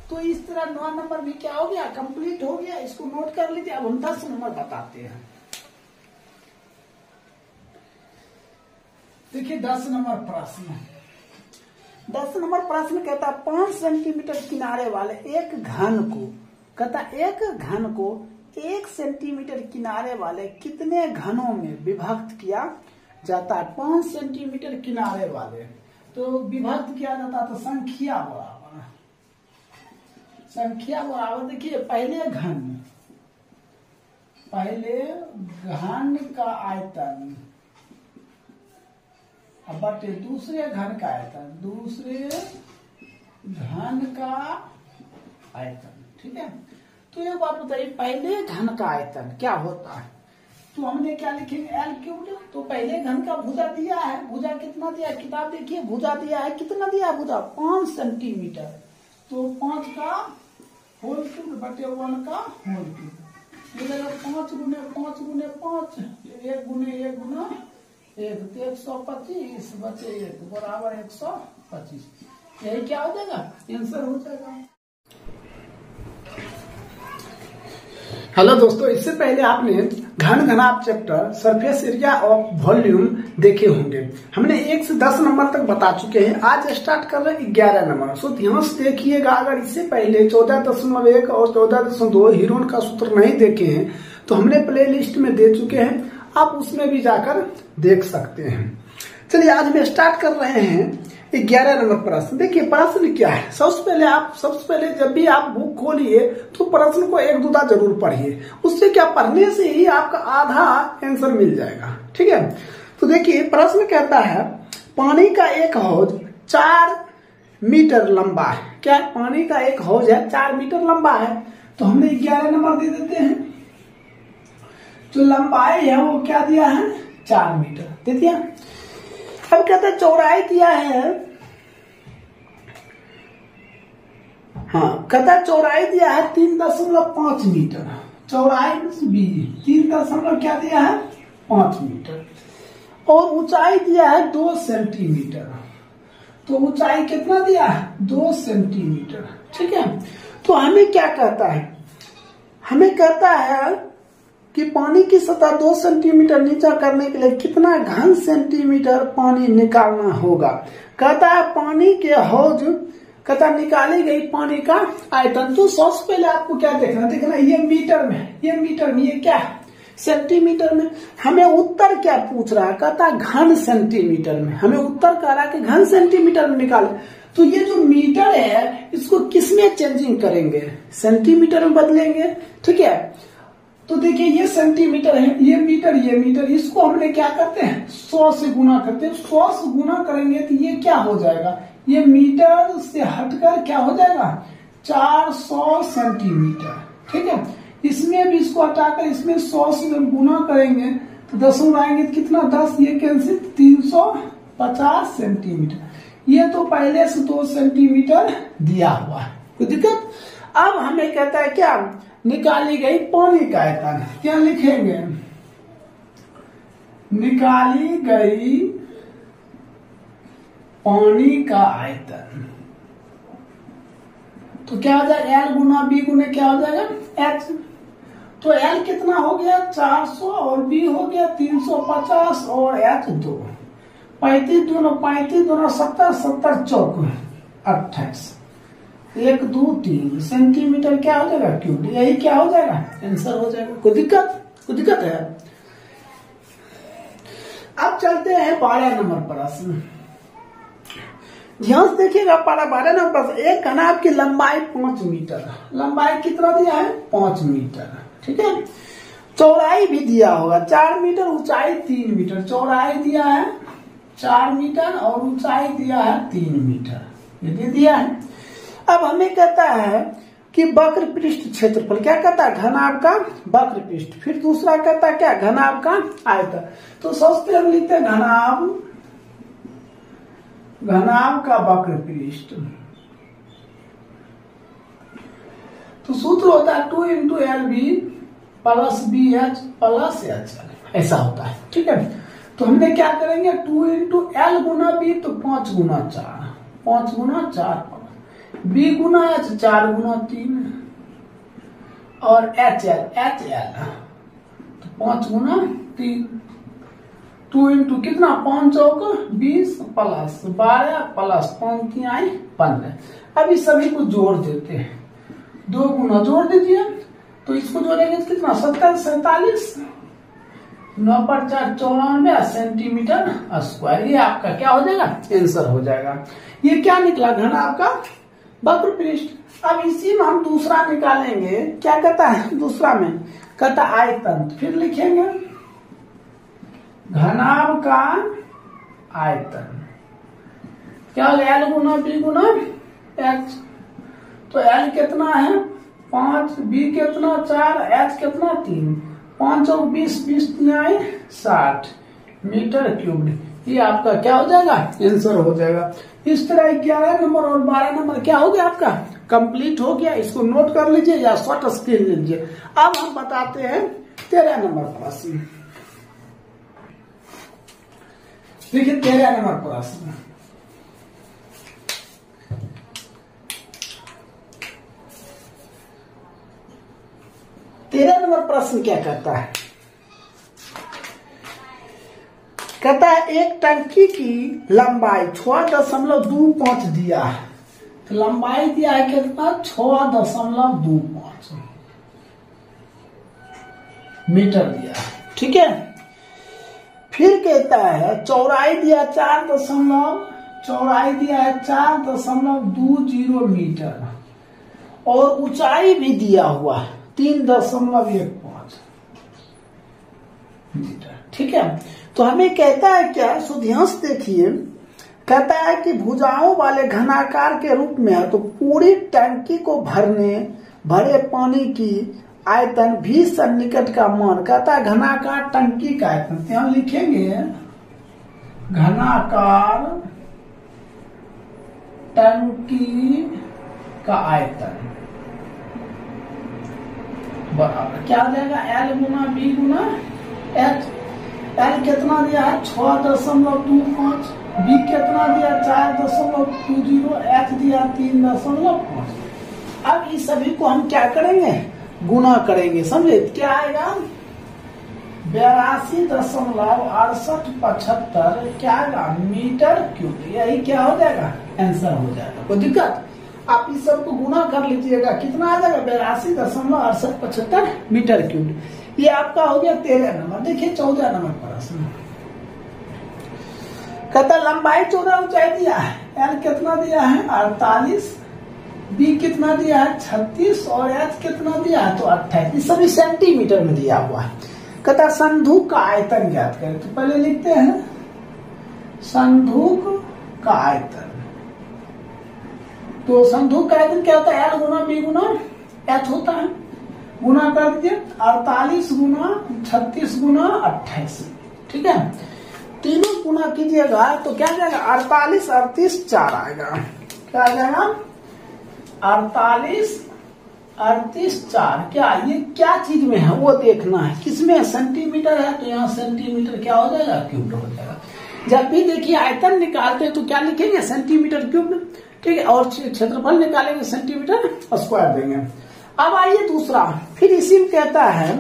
S1: तो इस तरह 9 नंबर भी क्या हो गया? कंप्लीट हो गया। इसको नोट कर लीजिए। अब हम 10 नंबर बताते हैं। देखिए 10 नंबर प्रश्न। 10 नंबर प्रश्न कहता है 5 सेंटीमीटर किनारे वाले एक घन को, कहता एक घन को 1 सेंटीमीटर किनारे वाले कितने घनों में विभक्त किया जाता है? 5 सेंटीमीटर किनारे वाले तो विभक्त किया जाता है। तो संख्या बराबर, संख्या बराबर देखिए पहले घन का आयतन बटे दूसरे घन का आयतन, दूसरे घन का आयतन। ठीक है, तो एक बात बताइए, पहले घन का आयतन क्या होता है? तो हमने क्या लिखेंगे? L cube. तो पहले घन का भुजा दिया है, भुजा कितना दिया है? किताब देखिए, भुजा दिया है कितना दिया है? भुजा 5 सेंटीमीटर। तो 5 का होल क्यूब बटे 1 का होल क्यूब। ये लगा 5 गुने 5 गुने 5, 1 गुने 1 गुना 1, तो 125 बचे 1 बराबर 125। यही क्या हो जाएगा? आंसर हो जाएगा। हेलो दोस्तों, इससे पहले आपने घन घनाभ chapter surface area of volume देखे होंगे। हमने 1 से 10 नंबर तक बता चुके हैं। आज स्टार्ट कर रहे हैं 11 नंबर। सो ध्यान से देखिएगा। अगर इससे पहले 14.1 और 14.2 हीरोन का सूत्र नहीं देखे हैं तो हमने प्ले लिस्ट में दे चुके हैं, आप उसमें भी जाकर देख सकते हैं। चलिए आज हम स्टार्ट कर रहे हैं 11 नंबर प्रश्न। देखिए प्रश्न क्या है। सबसे पहले जब भी आप बुक खोलिए तो प्रश्न को 1 2 जरूर पढ़िए। उससे क्या, पढ़ने से ही आपका आधा आंसर मिल जाएगा। ठीक है, तो देखिए प्रश्न कहता है पानी का एक हौज 4 मीटर लंबा है। क्या है? पानी का एक हौज है 4 मीटर लंबा है। तो हमने 11 नंबर दे देते हैं। जो लंबाई है वो क्या दिया है? 4 मीटर दे दिया। अब कहते हैं चौड़ाई दिया है, हाँ कहता है चौड़ाई दिया है 3.5 मीटर। चौड़ाई 3 क्या दिया है? 5 मीटर। और ऊंचाई दिया है 2 सेंटीमीटर। तो ऊंचाई कितना दिया है? 2 सेंटीमीटर। ठीक है, तो हमें क्या कहता है? हमें कहता है कि पानी की सतह 2 सेंटीमीटर नीचा करने के लिए कितना घन सेंटीमीटर पानी निकालना होगा। कहता है पानी के हौज, कहता निकाली गई पानी का आयतन। तो सबसे पहले आपको क्या देखना, ये मीटर में, ये मीटर में, ये क्या है? सेंटीमीटर में। हमें उत्तर क्या पूछ रहा है? कहता घन सेंटीमीटर में। हमें उत्तर कह रहा है कि घन सेंटीमीटर में निकाले। तो ये जो मीटर है इसको किसमें चेंजिंग करेंगे? सेंटीमीटर में बदलेंगे। ठीक है, तो देखिए ये सेंटीमीटर है, ये मीटर, इसको हमने क्या करते हैं? 100 से गुना करते हैं। 100 से गुना करेंगे तो ये क्या हो जाएगा? ये मीटर से हटकर क्या हो जाएगा? 400 सेंटीमीटर। ठीक है, इसमें भी इसको हटाकर इसमें 100 से गुना करेंगे तो 10 आएंगे तो कितना? 10, ये कैंसिल, 350 सेंटीमीटर। ये तो पहले से 2 सेंटीमीटर दिया हुआ है। कोई दिक्कत? अब हमें कहता है क्या? निकाली गई पानी का आयतन। क्या लिखेंगे? निकाली गई पानी का आयतन। तो क्या हो जाएगा? एल गुना बी गुने क्या हो जाएगा? एच। तो एल कितना हो गया? 400 और बी हो गया 350 और एच 2। 35 दोनों 70, 70 चौक 28, 1 2 3 सेंटीमीटर क्या हो जाएगा? क्यूब। यही क्या हो जाएगा? आंसर हो जाएगा। कोई दिक्कत है? अब चलते हैं 12 नंबर प्रश्न। ध्यान से देखिएगा 12 नंबर प्रश्न। एक घनाभ की लंबाई 5 मीटर, लंबाई कितना दिया है 5 मीटर, ठीक है। चौड़ाई भी दिया होगा 4 मीटर, ऊंचाई 3 मीटर। चौड़ाई दिया है 4 मीटर और ऊंचाई दिया है 3 मीटर, ये भी दिया है। अब हमें कहता है कि वक्र पृष्ठ क्षेत्रफल, क्या कहता है घनाभ का वक्र पृष्ठ। फिर दूसरा कहता है क्या घनाभ का आयतन। तो सबसे हम लिखते हैं घनाभ का वक्र पृष्ठ। तो सूत्र होता है 2 into LB plus BH plus HL, ऐसा होता है, ठीक है। तो हमने क्या करेंगे 2 इंटू L गुना B, तो 5 गुना 4, 5 गुना 4, B गुना H 4 गुना 3 और HL तो 5 गुना 3। 2 इंटू कितना 5 चौक 20 प्लस 12 प्लस 5 3 15। अब इस सभी को जोड़ देते हैं, 2 गुना जोड़ दीजिए, तो इसको जोड़ेंगे कितना 70 47 9 पर 4 94 सेंटीमीटर स्क्वायर। ये आपका क्या हो जाएगा आंसर हो जाएगा। ये क्या निकला घनाभ का वक्र पृष्ठ। अब इसी में हम दूसरा निकालेंगे, क्या कहता है दूसरा में कहता आयतन। फिर लिखेंगे घनाभ का आयतन, क्या हो गया L गुना B गुना H। तो L कितना है 5, B कितना 4, H कितना 3, 5 और 20 20 3 60 मीटर क्यूब। ये आपका क्या हो जाएगा आंसर हो जाएगा। इस तरह 11 नंबर और 12 नंबर क्या हो गया आपका कंप्लीट हो गया। इसको नोट कर लीजिए या शॉर्ट स्क्रीन लीजिए। अब हम बताते हैं 13 नंबर प्रश्न। देखिए 13 नंबर प्रश्न, प्रश्न क्या कहता है, कहता है एक टंकी की लंबाई 6.25 दिया है। तो लंबाई दिया है कितना 6.25 मीटर दिया है, ठीक है। फिर कहता है चौड़ाई दिया 4.20 मीटर और ऊंचाई भी दिया हुआ है 3.15 मीटर, ठीक है। तो हमें कहता है क्या, ध्यान से देखिए, कहता है कि भुजाओं वाले घनाकार के रूप में है। तो पूरी टंकी को भरे पानी की आयतन भी सन्निकट का मान, कहता है घनाकार टंकी का आयतन। तो हम लिखेंगे घनाकार टंकी का आयतन बराबर क्या हो जाएगा L गुना B गुना H। L कितना दिया है 6.25, B कितना दिया 4.20, H दिया 3.5। अब इस सभी को हम क्या करेंगे गुना करेंगे, समझे। क्या आएगा 82.6875 क्या आएगा मीटर क्यूब। यही क्या हो जाएगा आंसर हो जाएगा। कोई दिक्कत, आप इस सब को गुना कर लीजिएगा, कितना आ जाएगा 82.6875 मीटर क्यूब। ये आपका हो गया 13 नंबर। देखिए 14 नंबर प्रश्न, कहता लंबाई 14, ऊंचाई दिया है, L कितना दिया है 48, B कितना दिया है 36 और H कितना दिया है तो 28। ये सभी सेंटीमीटर में दिया हुआ है। कहता संदूक का आयतन ज्ञात करें। तो पहले लिखते हैं संदूक का आयतन। तो संदूक का आयतन क्या होता है L गुना B गुना H होता है। गुना कर दीजिए 48 गुना 36 गुना 28, ठीक है। तीनों गुना कीजिएगा तो क्या जाएगा 48 38 4 आएगा। क्या आ जाएगा 48 38 4। क्या ये क्या चीज में है वो देखना है, किसमें सेंटीमीटर है तो यहाँ सेंटीमीटर क्या हो जाएगा क्यूब हो जाएगा। जब भी देखिए आयतन निकालते हैं तो क्या लिखेंगे सेंटीमीटर क्यूब, ठीक है। और क्षेत्रफल निकालेंगे सेंटीमीटर स्क्वायर देंगे। अब आइए दूसरा, फिर इसी में कहता है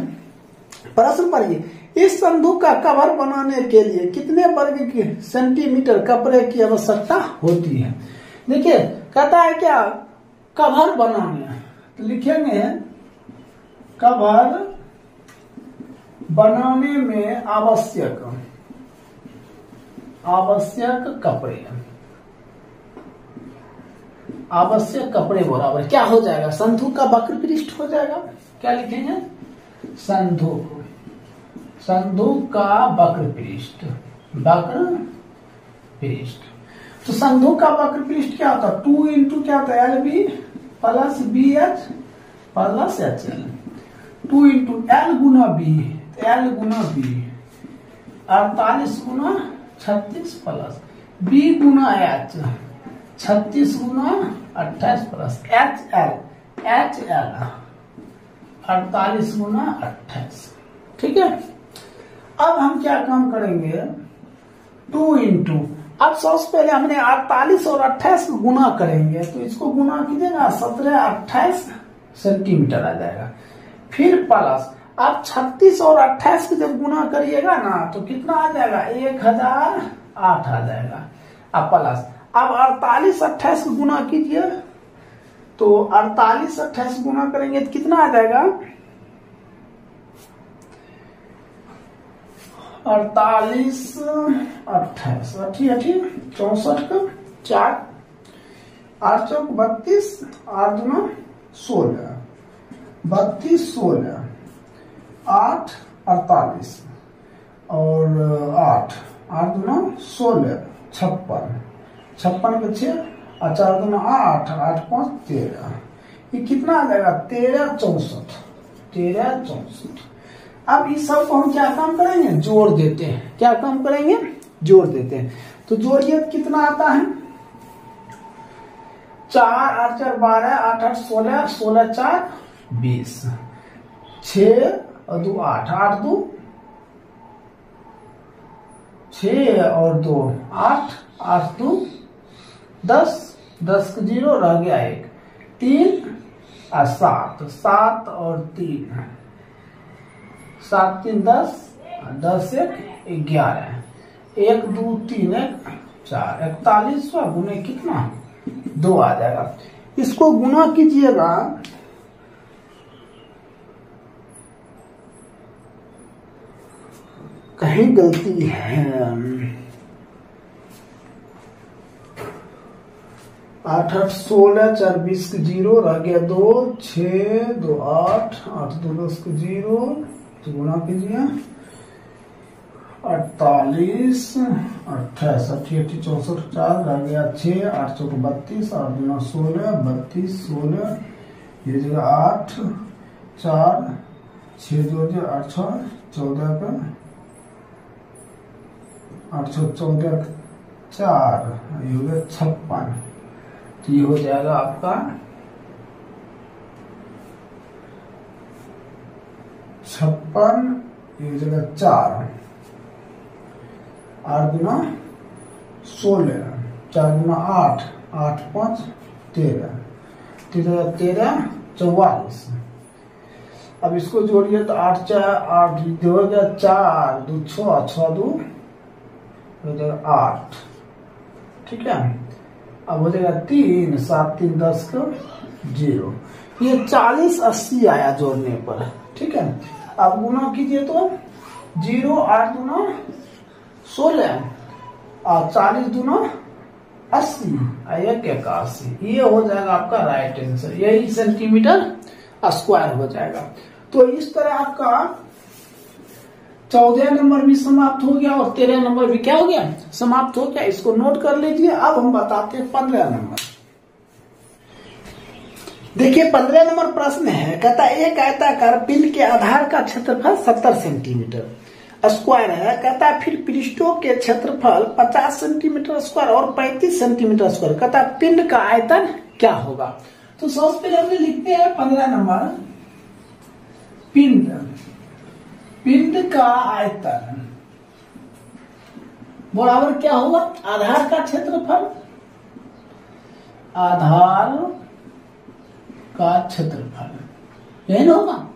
S1: प्रश्न पढ़िए, इस संदूक का कवर बनाने के लिए कितने वर्ग की सेंटीमीटर कपड़े की आवश्यकता होती है। देखिए कहता है क्या कवर बनाने, तो लिखेंगे कवर बनाने में आवश्यक आवश्यक कपड़े, आवश्यक कपड़े बराबर क्या हो जाएगा, संधु का वक्र पृष्ठ हो जाएगा। क्या लिखेंगे, संधु, संधु का वक्र पृष्ठ, वक्र पृष्ठ। तो संधु का वक्र पृष्ठ क्या होता है, 2 इंटू क्या होता है, L B plus B H plus H L, 2 into L गुना बी, एल गुना बी 48 गुना 36 प्लस बी गुना एच 36 गुना 28 प्लस एच एल 48 गुना 28। ठीक है, अब हम क्या काम करेंगे, 2 इंटू, अब सबसे पहले हमने 48 और 28 को गुना करेंगे, तो इसको गुना कीजिएगा 17-28 सेंटीमीटर आ जाएगा। फिर प्लस, अब 36 और 28 को जब गुना करिएगा ना तो कितना आ जाएगा, 1008 आ जाएगा। अब प्लस, अब 48-28 को गुना कीजिए, तो 48-28 गुना करेंगे तो कितना आ जाएगा, 48-28 64 का 4 8 चौक 32 8 दूना 16 32 16 8 48 और 8 8 दूना 16 56 के 6 और 4 दूना 8 8 5 13, ये कितना आ जाएगा, 13 64। अब इस सब को हम क्या काम करेंगे, जोड़ देते हैं। क्या काम करेंगे, जोड़ देते हैं। तो जोड़िए कितना आता है, 4 8 4 12 8 8 16 16 4 20 6 और 2 8 8 2 6 और 2 8 8 2 10 10 का 0 रह गया 1 3 और 7 7 और 3 7 3 10 10 1 11 1 2 3 1 4 41 गुने कितना 2 आ जाएगा। इसको गुना कीजिएगा, कहीं गलती है, 8 8 16 4 20 का 0 रह गया 2 6 2 8 8 2 10 का 0, तो गुना कीजिए 48 28 88 64 4 रह गया 6 8 चौक 32 8 दूना 16 32 16 ये जगह 8 4 6 2 8 6 14 का 8 14 4 ये हो गया 56, तो ये हो जाएगा आपका 56, ये जगह 4 8 गुना 16 4 गुना 8 8 5 13 13 44। अब इसको जोड़िए तो 8 4 8 हो गया 4 2 6 6 2 8, ठीक है। अब हो जाएगा 3 7 3 10 का 0, ये 40 80 आया जोड़ने पर, ठीक है। अब गुना कीजिए तो 0 8 दूना 16 और 40 दूना 80 1 81, ये हो जाएगा आपका राइट आंसर, यही सेंटीमीटर स्क्वायर हो जाएगा। तो इस तरह आपका 14 नंबर भी समाप्त हो गया और 13 नंबर भी क्या हो गया, समाप्त हो गया। इसको नोट कर लीजिए। अब हम बताते हैं 15 नंबर। देखिए 15 नंबर प्रश्न है, कहता एक आयताकार पिंड के आधार का क्षेत्रफल 70 सेंटीमीटर स्क्वायर है, कहता है फिर पृष्ठों के क्षेत्रफल 50 सेंटीमीटर स्क्वायर और 35 सेंटीमीटर स्क्वायर, कहता है पिंड का आयतन क्या होगा। तो सबसे पहले हमने लिखते हैं 15 नंबर, पिंड का आयतन बराबर क्या होगा, आधार का क्षेत्रफल, आधार का क्षेत्रफल यही ना होगा।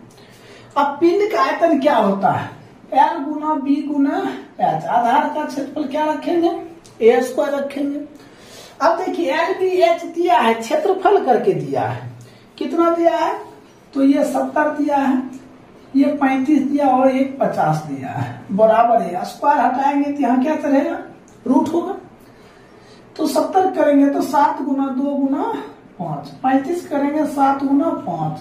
S1: अब पिंड का आयतन क्या होता है, L गुना B गुना H, आधार का क्षेत्रफल क्या रखेंगे, A स्क्वायर रखेंगे। अब देखिए L B H दिया है, क्षेत्रफल करके दिया है, कितना दिया है, तो ये 70 दिया है, ये 35 दिया और एक 50 दिया है, बराबर है। स्क्वायर हटाएंगे तो यहाँ क्या रहेगा रूट होगा। तो 70 करेंगे तो 7 गुना 2 गुना 5, 35 करेंगे 7 गुना 5,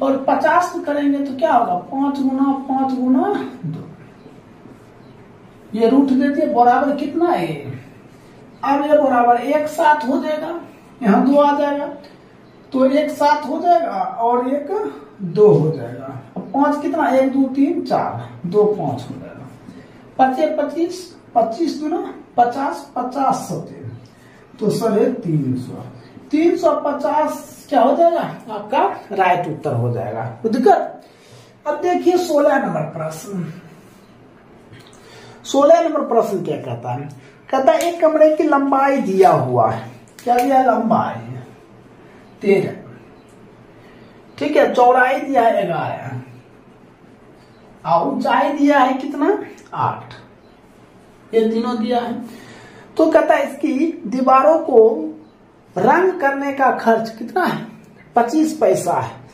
S1: और 50 करेंगे तो क्या होगा 5 गुना 5 गुना 2। ये रूट दे दिए, बराबर कितना है। अब ये बराबर 1 7 हो जाएगा, यहाँ 2 आ जाएगा, तो 1 7 हो जाएगा और 1 2 हो जाएगा। अब 5 कितना 1 2 3 4, 2 5 हो जाएगा। 25 25 25 दूना 50, 50 7, तो 300। 350 क्या हो जाएगा आपका राइट उत्तर हो जाएगा। तो दिक्कत। अब देखिए 16 नंबर प्रश्न। 16 नंबर प्रश्न क्या कहता है, कहता है एक कमरे की लंबाई दिया हुआ है, क्या दिया है लंबाई 13, ठीक है, चौड़ाई दिया है 11 और ऊंचाई दिया है कितना 8, ये तीनों दिया है। तो कहता है इसकी दीवारों को रंग करने का खर्च कितना है 25 पैसा है।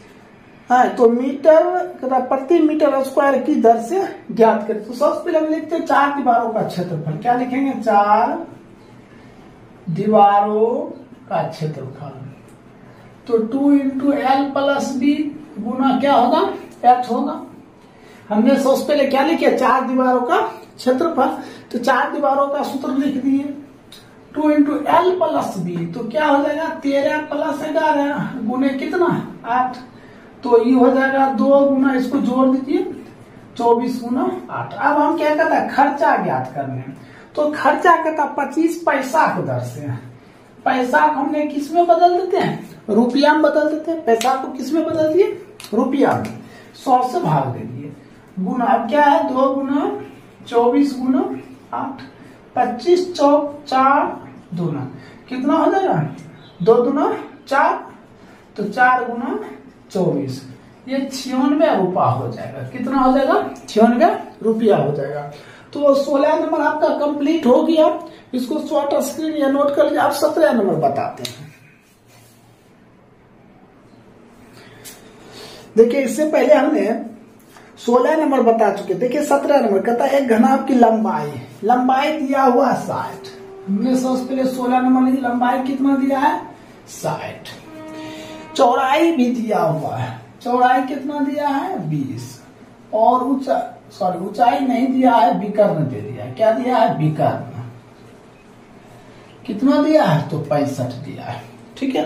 S1: हाँ, तो मीटर कहता प्रति मीटर स्क्वायर की दर से ज्ञात करें। तो सबसे पहले हम लिखते हैं 4 दीवारों का क्षेत्रफल, क्या लिखेंगे 4 दीवारों का क्षेत्रफल। तो 2 × L + B गुना क्या होगा H होगा। हमने सबसे पहले क्या लिखे 4 दीवारों का क्षेत्रफल, तो 4 दीवारों का सूत्र लिख दिए 2 × L + B, तो क्या हो जाएगा 13 + 11 गुने कितना 8, तो ये हो जाएगा 2 गुना इसको जोड़ दीजिए 24 गुना 8। अब हम क्या करते हैं खर्चा ज्ञात करने, तो खर्चा कहता 25 पैसा की दर से। पैसा को हमने किस में बदल देते हैं रुपया में बदल देते हैं। पैसा को किस में बदल दिए रुपया में, 100 से भाग दे दिए, गुना अब क्या है 2 गुना 24 गुना 8, 25 चौक 4 दूना कितना हो जाएगा 2 दूना 4, तो 4 गुना 24, ये 96 रुपया हो जाएगा। कितना हो जाएगा 96 रुपया हो जाएगा। तो 16 नंबर आपका कंप्लीट हो गया। इसको शॉर्ट स्क्रीन या नोट कर लीजिए। आप 17 नंबर बताते हैं। देखिए इससे पहले हमने 16 नंबर बता चुके। देखिए 17 नंबर कहता है एक घनाभ की लंबाई दिया हुआ 60। हमने सबसे पहले 16 नंबर की लंबाई कितना दिया है 60। चौड़ाई भी दिया हुआ है, चौड़ाई कितना दिया है 20, और ऊंचाई नहीं दिया है, विकर्ण दे दिया है। क्या दिया है विकर्ण, कितना दिया है तो 65 दिया है। ठीक है,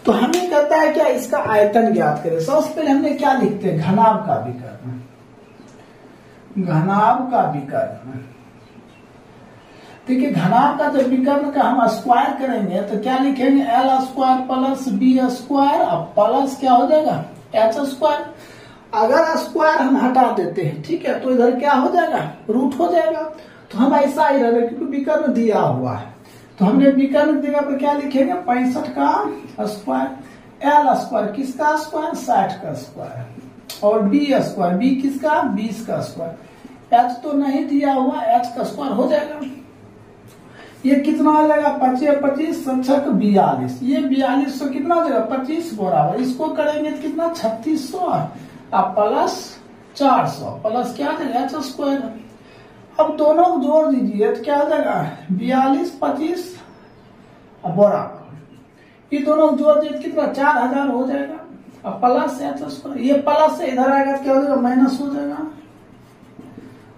S1: तो हमें कहता है क्या इसका आयतन ज्ञात करें। सबसे पहले हमने क्या लिखते हैं घनाभ का विकर्ण, घनाभ का विकर्ण। देखिए घनाभ का जब विकर्ण का हम स्क्वायर करेंगे तो क्या लिखेंगे L² + B² और प्लस क्या हो जाएगा H²। अगर स्क्वायर हम हटा देते हैं ठीक है, तो इधर क्या हो जाएगा रूट हो जाएगा। तो हम ऐसा ही रहेगा क्योंकि विकर्ण दिया हुआ है, तो हमने विकर्ण जगह पर क्या लिखेंगे 65 का स्क्वायर, L² किसका स्क्वायर 60 का स्क्वायर, और B² B किसका 20 का स्क्वायर, H तो नहीं दिया हुआ, H का स्क्वायर हो जाएगा। ये कितना आ जाएगा 25 25 56 42, ये 4200 कितना हो जाएगा 25 बराबर, इसको करेंगे तो कितना 3600 और प्लस 400 प्लस क्या आ जाएगा H²। अब दोनों को जोड़ दीजिए तो क्या आ जाएगा 42 25 बराबर, ये दोनों को जोड़ दीजिए कितना 4000 हो जाएगा, अब प्लस H²। ये प्लस से इधर आएगा तो क्या हो जाएगा माइनस हो जाएगा,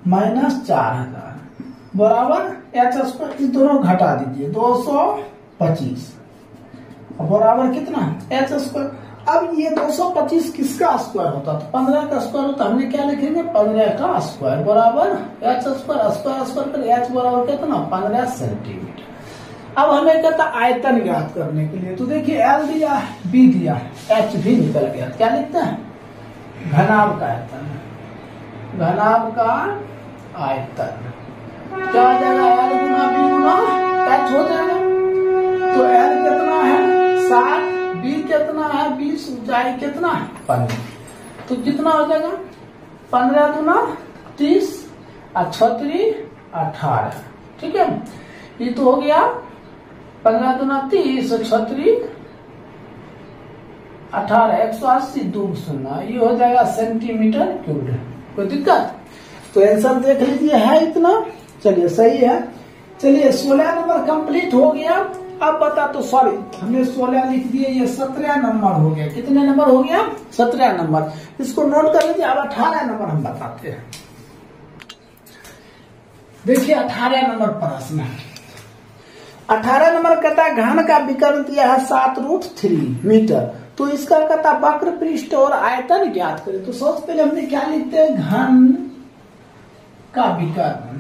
S1: -4000 बराबर H²। इस दोनों घटा दीजिए 225 बराबर कितना H²। अब ये 225 किसका स्क्वायर होता तो 15 का स्क्वायर होता, हमने क्या लिखेंगे 15 का स्क्वायर बराबर H²। स्क्वायर पर H बराबर कितना 15 सेंटीमीटर। अब हमें कहता आयतन ज्ञात करने के लिए, तो देखिए L दिया B दिया H भी निकल गया, क्या लिखते हैं घनाभ का आयतन, घनाभ का आयतन क्या हो जाएगा L गुना B गुना H हो जाएगा। तो L कितना है 60, B कितना है 20, ऊंचाई कितना है 15, तो कितना हो जाएगा 15 दूना 30 और 36 18। ठीक है, ये तो हो गया 15 दूना 30 और 36 18 180 2 0, ये हो जाएगा सेंटीमीटर क्यूब। कोई दिक्कत? तो आंसर देख लीजिए है इतना, चलिए सही है। चलिए 16 नंबर कंप्लीट हो गया। अब बता तो सॉरी हमने 16 लिख दिए, ये 17 नंबर हो गया। कितने नंबर हो गया? 17 नंबर। इसको नोट कर लीजिए। अब 18 नंबर हम बताते हैं। देखिए 18 नंबर प्रश्न। 18 नंबर कहता घन का विकर्ण दिया है 7√3 मीटर। तो इसका कहता वक्र पृष्ठ और आयतन ज्ञात करें। तो सबसे पहले हमने क्या लिखते हैं? घन का विकर्ण।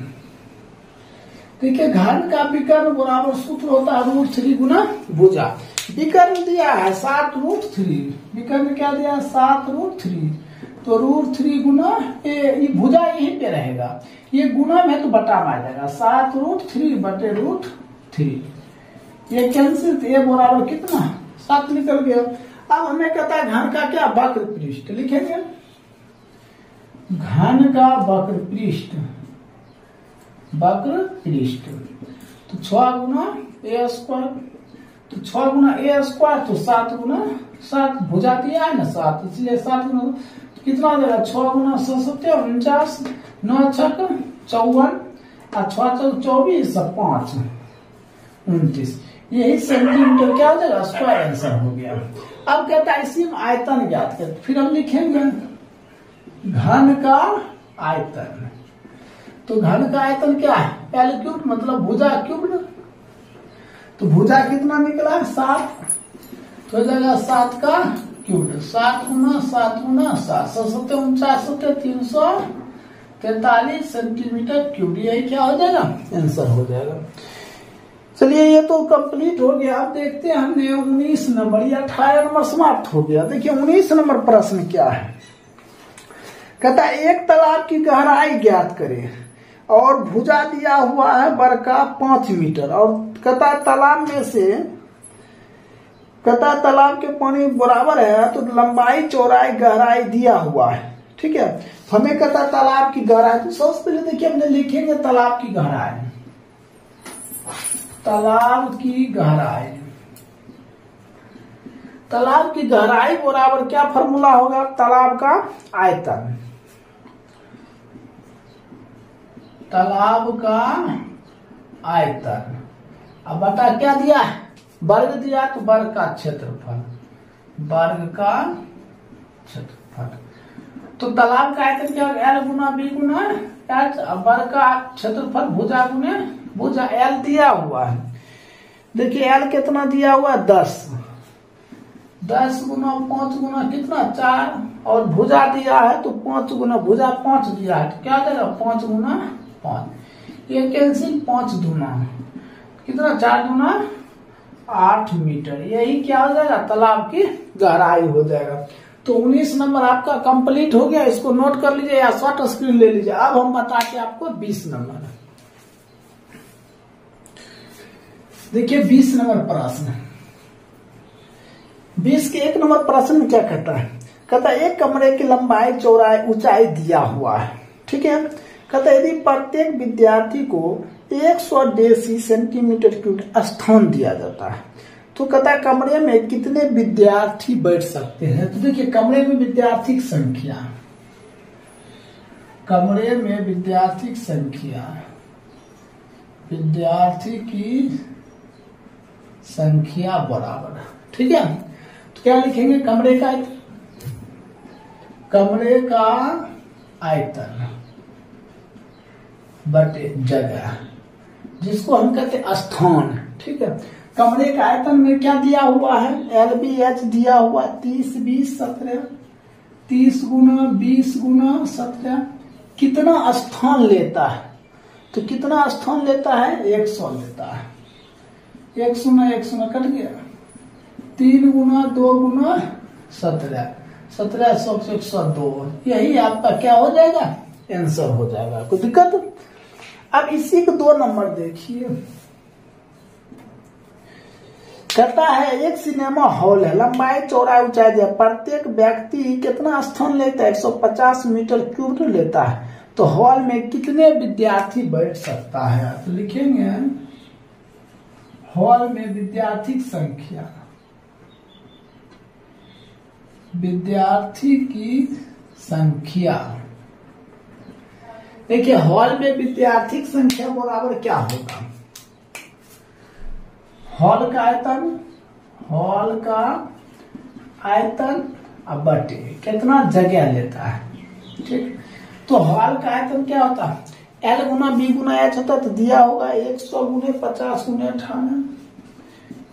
S1: देखिए घन का विकर्ण बराबर सूत्र होता है √3 गुना भुजा। विकर्ण दिया है 7√3। विकर्ण क्या दिया है? 7√3। तो √3 गुना ये भुजा यहीं पे रहेगा, ये गुना में तो बटा में आ जाएगा। 7√3 बटे √3 ये कैंसिल। ये बराबर कितना? 7 निकल गया। अब हमें कहता है घन का क्या? वक्र पृष्ठ लिखेंगे। घन का वक्र पृष्ठ, वक्र पृष्ठ तो 6 गुना a²। तो 6 गुना a², तो 7 गुना 7 भुजा दिया है ना 7, इसलिए 7 गुना तो कितना हो जाएगा? 6 गुना 7 49, 9 छक 54 और 6 चौक 24 और 5 29। यही सेंटीमीटर क्या हो जाएगा? स्क्वायर आंसर हो गया। अब कहता है इसी में आयतन ज्ञात कर। फिर हम लिखेंगे घन का आयतन। तो घन का आयतन क्या है? L³ मतलब भुजा क्यूब्ड। तो भुजा कितना निकला है? 7। तो हो जाएगा 7 का क्यूब्ड। 7 गुना 7 गुना 7 7 49 343 सेंटीमीटर क्यूब। यही क्या हो जाएगा? आंसर हो जाएगा। चलिए ये तो कंप्लीट हो गया। अब देखते हैं हमने 19 नंबर या 18 नंबर समाप्त हो गया। देखिए 19 नंबर प्रश्न क्या है? कहता है एक तालाब की गहराई ज्ञात करें और भुजा दिया हुआ है बरका 5 मीटर। और कहता तालाब में से कहता तालाब के पानी बराबर है, तो लंबाई चौड़ाई गहराई दिया हुआ है। ठीक है, हमें कहता तालाब की गहराई। तो सबसे पहले देखिए हमने लिखेंगे तालाब की गहराई। तालाब की गहराई, तालाब की गहराई बराबर क्या फॉर्मूला होगा? तालाब का आयतन। तालाब का आयतन अब बता क्या दिया है? वर्ग दिया, तो वर्ग का क्षेत्रफल, वर्ग का क्षेत्रफल। तो तालाब का आयतन क्या होगा? L गुना B गुना H। वर्ग का क्षेत्रफल भुजा गुने भुजा। L दिया हुआ है, देखिए L कितना दिया हुआ है? 10। 10 गुना 5 गुना कितना? 4। और भुजा दिया है तो 5 गुना भुजा 5 दिया है, तो क्या देगा? 5 गुना 5। ये कैंसिल 5 दूना कितना? 4 गुना 8 मीटर। यही क्या हो जाएगा? तालाब की गहराई हो जाएगा। तो 19 नंबर आपका कंप्लीट हो गया। इसको नोट कर लीजिए या शॉर्ट स्क्रीन ले लीजिए। अब हम बताते हैं आपको 20 नंबर। देखिए 20 नंबर प्रश्न। 20 के 1 नंबर प्रश्न में क्या कहता है? कहता है एक कमरे की लंबाई चौड़ाई ऊंचाई दिया हुआ है। ठीक है, कहता है यदि प्रत्येक विद्यार्थी को 180 सेंटीमीटर क्यूब स्थान दिया जाता है, तो कहता है कमरे में कितने विद्यार्थी बैठ सकते हैं? तो देखिए कमरे में विद्यार्थी की संख्या, कमरे में विद्यार्थी की संख्या, विद्यार्थी की संख्या बराबर। ठीक है, तो क्या लिखेंगे? कमरे का आयतन, कमरे का आयतन बटे जगह, जिसको हम कहते हैं स्थान। ठीक है, कमरे का आयतन में क्या दिया हुआ है? LBH दिया हुआ 30 20 17। 30 गुना 20 गुना 17 कितना स्थान लेता है? तो कितना स्थान लेता है? 100 लेता है। 100 कट गया। 3 गुना 2 गुना 17 1700 से 102। यही आपका क्या हो जाएगा? आंसर हो जाएगा। कोई दिक्कत? अब इसी को 2 नंबर देखिए। कहता है एक सिनेमा हॉल है, लंबाई चौड़ाई ऊंचाई दिया, प्रत्येक व्यक्ति कितना स्थान लेता है? 150 मीटर क्यूब लेता है। तो हॉल में कितने विद्यार्थी बैठ सकता है? तो लिखेंगे हॉल में विद्यार्थी की संख्या, विद्यार्थी की संख्या। देखिए हॉल में विद्यार्थी की संख्या बराबर क्या होगा? हॉल का आयतन अब बटे कितना जगह लेता है। ठीक, तो हॉल का आयतन क्या होता है, L गुना B गुना H होता है, तो दिया होगा 100 गुने 50 गुने 18,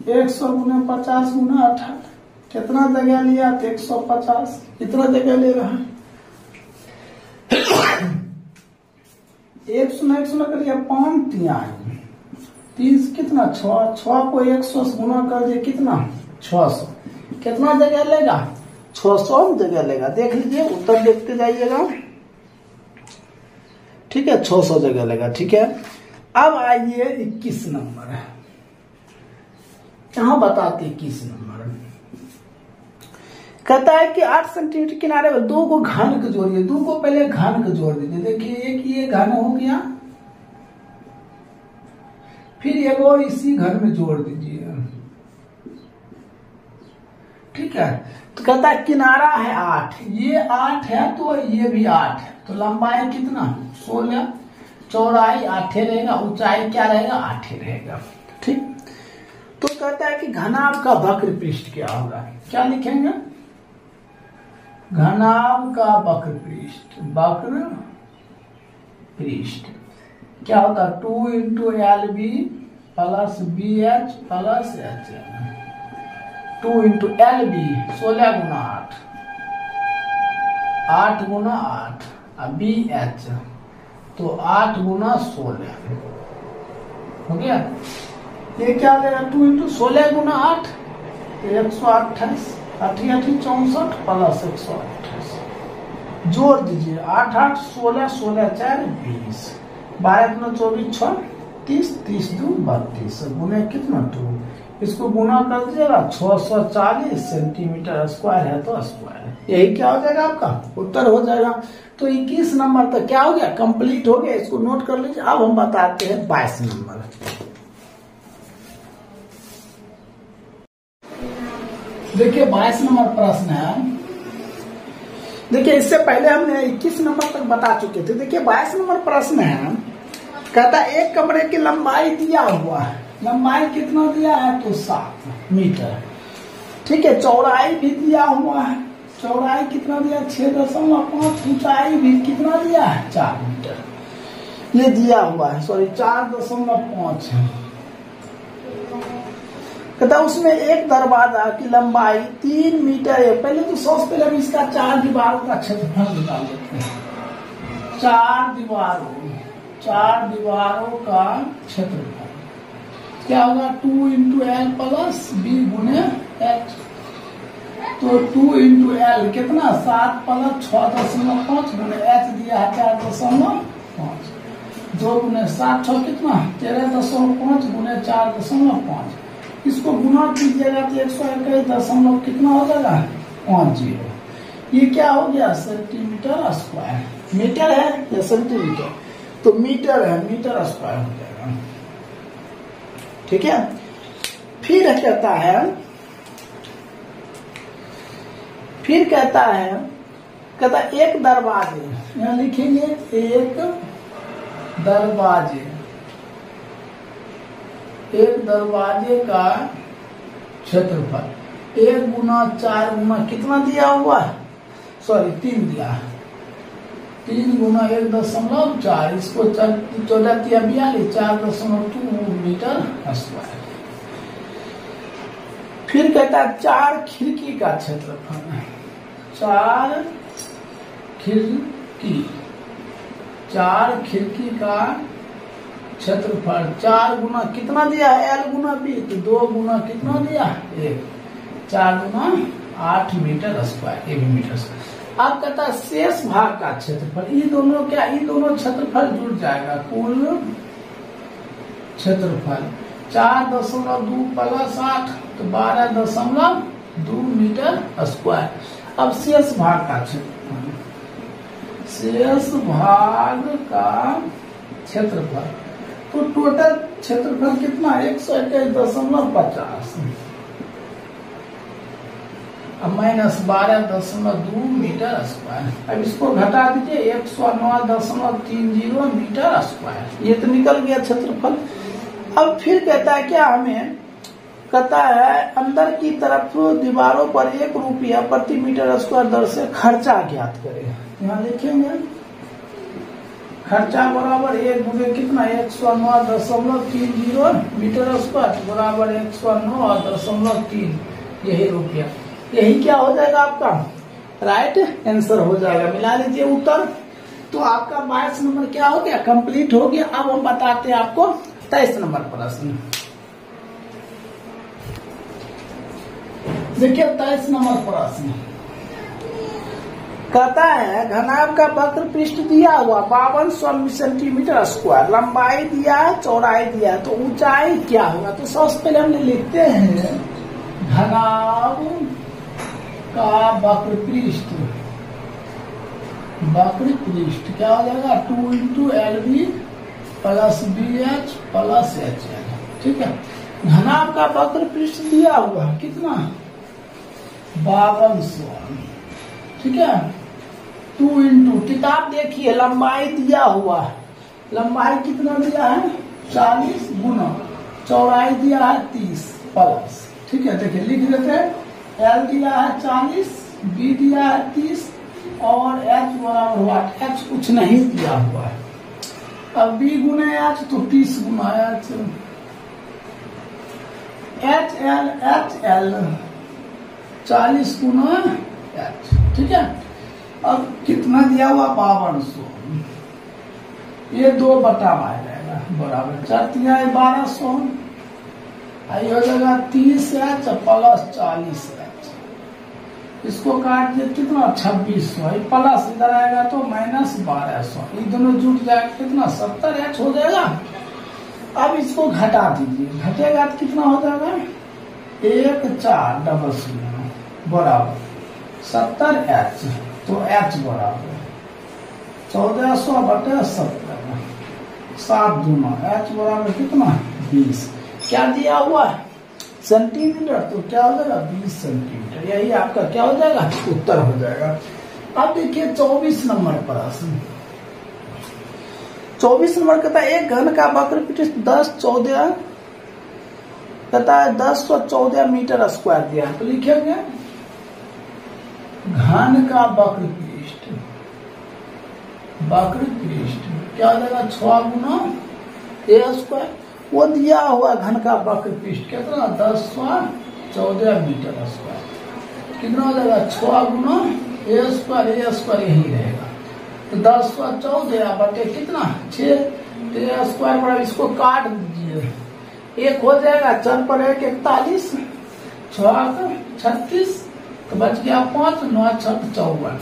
S1: 100 गुने 50 गुना 18, कितना जगह लिया तो 150, कितना जगह ले रहा है 100 करिए 5 30 कितना 6 को 100 से गुना कर दिए कितना 600, कितना जगह लेगा 600 जगह लेगा। देख लीजिए उत्तर देखते जाइएगा। ठीक है, 600 जगह लेगा। ठीक है, अब आइए 21 नंबर है, यहां बताते 21 नंबर कहता है कि 8 सेंटीमीटर किनारे पर 2 को घन को जोड़िए। 2 को पहले घन को जोड़ दीजिए। देखिए एक ये घन हो गया, फिर एक और इसी घन में जोड़ दीजिए। ठीक है, तो कहता है किनारा है 8, ये 8 है तो ये भी 8 है, तो लंबाई कितना 16, चौड़ाई 8 रहेगा, ऊंचाई क्या रहेगा 8 रहेगा। ठीक, तो कहता है कि घनाभ का वक्र पृष्ठ क्या होगा, क्या लिखेंगे घनाभ का वक्र पृष्ठ क्या होता है 2 into LB plus BH plus HM, 2 into LB 16 गुना 8 गुना 8 और BH तो 8 गुना 16 हो गया। ये क्या लेगा 2 इंटू 16 गुना 8 128, 8 64 प्लस 128, जोड़ दीजिए 8 8 16 16 4 20, 12 24 6 30 30 2 32 गुने कितना 2, इसको गुना कर दीजिएगा 640 सेंटीमीटर स्क्वायर है तो स्क्वायर, यही क्या हो जाएगा आपका उत्तर हो जाएगा। तो 21 नंबर तक क्या हो गया कंप्लीट हो गया, इसको नोट कर लीजिए। अब हम बताते हैं 22 नंबर। देखिए 22 नंबर प्रश्न है। देखिए इससे पहले हमने 21 नंबर तक बता चुके थे। देखिए 22 नंबर प्रश्न है, कहता है एक कमरे की लंबाई दिया हुआ है, लंबाई कितना दिया है तो 7 मीटर। ठीक है, चौड़ाई भी दिया हुआ है, चौड़ाई कितना दिया 6.5, ऊंचाई भी कितना दिया है 4 मीटर ये दिया हुआ है, सॉरी 4.5 है। कहता उसमें एक दरवाजा की लंबाई 3 मीटर है। पहले तो सबसे पहले हम इसका 4 दीवारों का क्षेत्रफल निकाल लेते हैं। 4 दीवारों का क्षेत्रफल क्या होगा 2 इंटू L प्लस B गुने H, तो 2 इंटू L कितना 7 प्लस 6.5 गुने H दिया है 4.5, 2 गुने 7 6 कितना 13.5 गुने 4.5, इसको गुना कीजिएगा तो 121 कितना हो जाएगा 50। ये क्या हो गया सेंटीमीटर स्क्वायर, मीटर है या सेंटीमीटर, तो मीटर है, मीटर स्क्वायर हो जाएगा। ठीक है, फिर कहता है एक दरवाजे, यहाँ लिखेंगे एक दरवाजे का क्षेत्रफल 1 गुना 4 गुना कितना दिया हुआ है, सॉरी 3 दिया है, 3 गुना 1.4, इसको 14 42 4.2 मीटर स्क्वायर। फिर कहता है 4 खिड़की का क्षेत्रफल, 4 खिड़की का क्षेत्रफल 4 गुना कितना दिया है L गुना B, तो 2 गुना कितना दिया है 1, 4 गुना 8 मीटर स्क्वायर, 1 मीटर स्क्वायर। अब कहता है शेष भाग का क्षेत्रफल, ये दोनों क्षेत्रफल जुड़ जाएगा, कुल क्षेत्रफल 4.2 प्लस 8 तो 12.2 मीटर स्क्वायर। अब शेष भाग का क्षेत्रफल, शेष भाग का क्षेत्रफल, तो टोटल क्षेत्रफल कितना 121.50 अब माइनस 12.2 मीटर स्क्वायर। अब इसको घटा दीजिए 109.30 मीटर स्क्वायर, ये तो निकल गया क्षेत्रफल। अब फिर कहता है क्या हमें कहता है अंदर की तरफ दीवारों पर 1 रुपया प्रति मीटर स्क्वायर दर से खर्चा ज्ञात करेगा। यहाँ लिखेंगे खर्चा बराबर 1 गुणे कितना 109.30 मीटर स्क्वायर बराबर 109.3 यही रुपया। यही क्या हो जाएगा आपका राइट आंसर हो जाएगा। मिला लीजिए उत्तर। तो आपका 22 नंबर क्या हो गया कंप्लीट हो गया। अब हम बताते हैं आपको 23 नंबर प्रश्न। देखिए 23 नंबर प्रश्न कहता है घनाभ का वक्र पृष्ठ दिया हुआ 52 सेंटीमीटर स्क्वायर, लंबाई दिया है, चौड़ाई दिया है, तो ऊंचाई क्या होगा। तो सबसे पहले हमने लिखते हैं घनाभ का वक्र पृष्ठ क्या हो जाएगा 2 × LB + BH + HL। ठीक है। घनाभ का वक्र पृष्ठ दिया हुआ कितना 5200। ठीक है। 2 × किताब देखिए लंबाई दिया हुआ लंबाई कितना दिया है 40 गुना चौड़ाई दिया है 30 प्लस। ठीक है। देखिए लिख देते हैं L दिया है 40 B दिया है 30 और H बराबर हुआ H कुछ नहीं दिया हुआ है। अब B गुने H तो 30 गुना HL 40 गुना H। ठीक है। अब कितना दिया हुआ 5200 ये 2/12 आ जाएगा बराबर 4 × 1200 आई हो जाएगा 30H + 40H। इसको काट दिए कितना 2600 प्लस इधर आएगा तो -1200 ये दोनों जुट जाएगा कितना 70H हो जाएगा। अब इसको घटा दीजिए घटेगा तो कितना हो जाएगा 1400 बराबर 70H। तो H बराबर 1400/70 7 दूना H बराबर कितना 20। क्या दिया हुआ है सेंटीमीटर तो क्या हो जाएगा 20 सेंटीमीटर। यही आपका क्या हो जाएगा उत्तर हो जाएगा। अब देखिए 24 नंबर प्रश्न। 24 नंबर कहता है एक घन का वक्र पृष्ठ 1014 कहता है 1014 मीटर स्क्वायर दिया है। तो लिखेंगे घन का वक्र पृष्ठ क्या हो जाएगा 6 गुना A स्क्वायर। वो दिया हुआ घन का वक्र पृष्ठ कितना 1014 मीटर स्क्वायर कितना हो जाएगा 6 गुना A स्क्वायर यही रहेगा। तो 1014 बटे कितना 6 A स्क्वायर बराबर इसको काट दीजिए 1 हो जाएगा 4 पर 1 41 6 36 तो बच गया 5 9 6 54।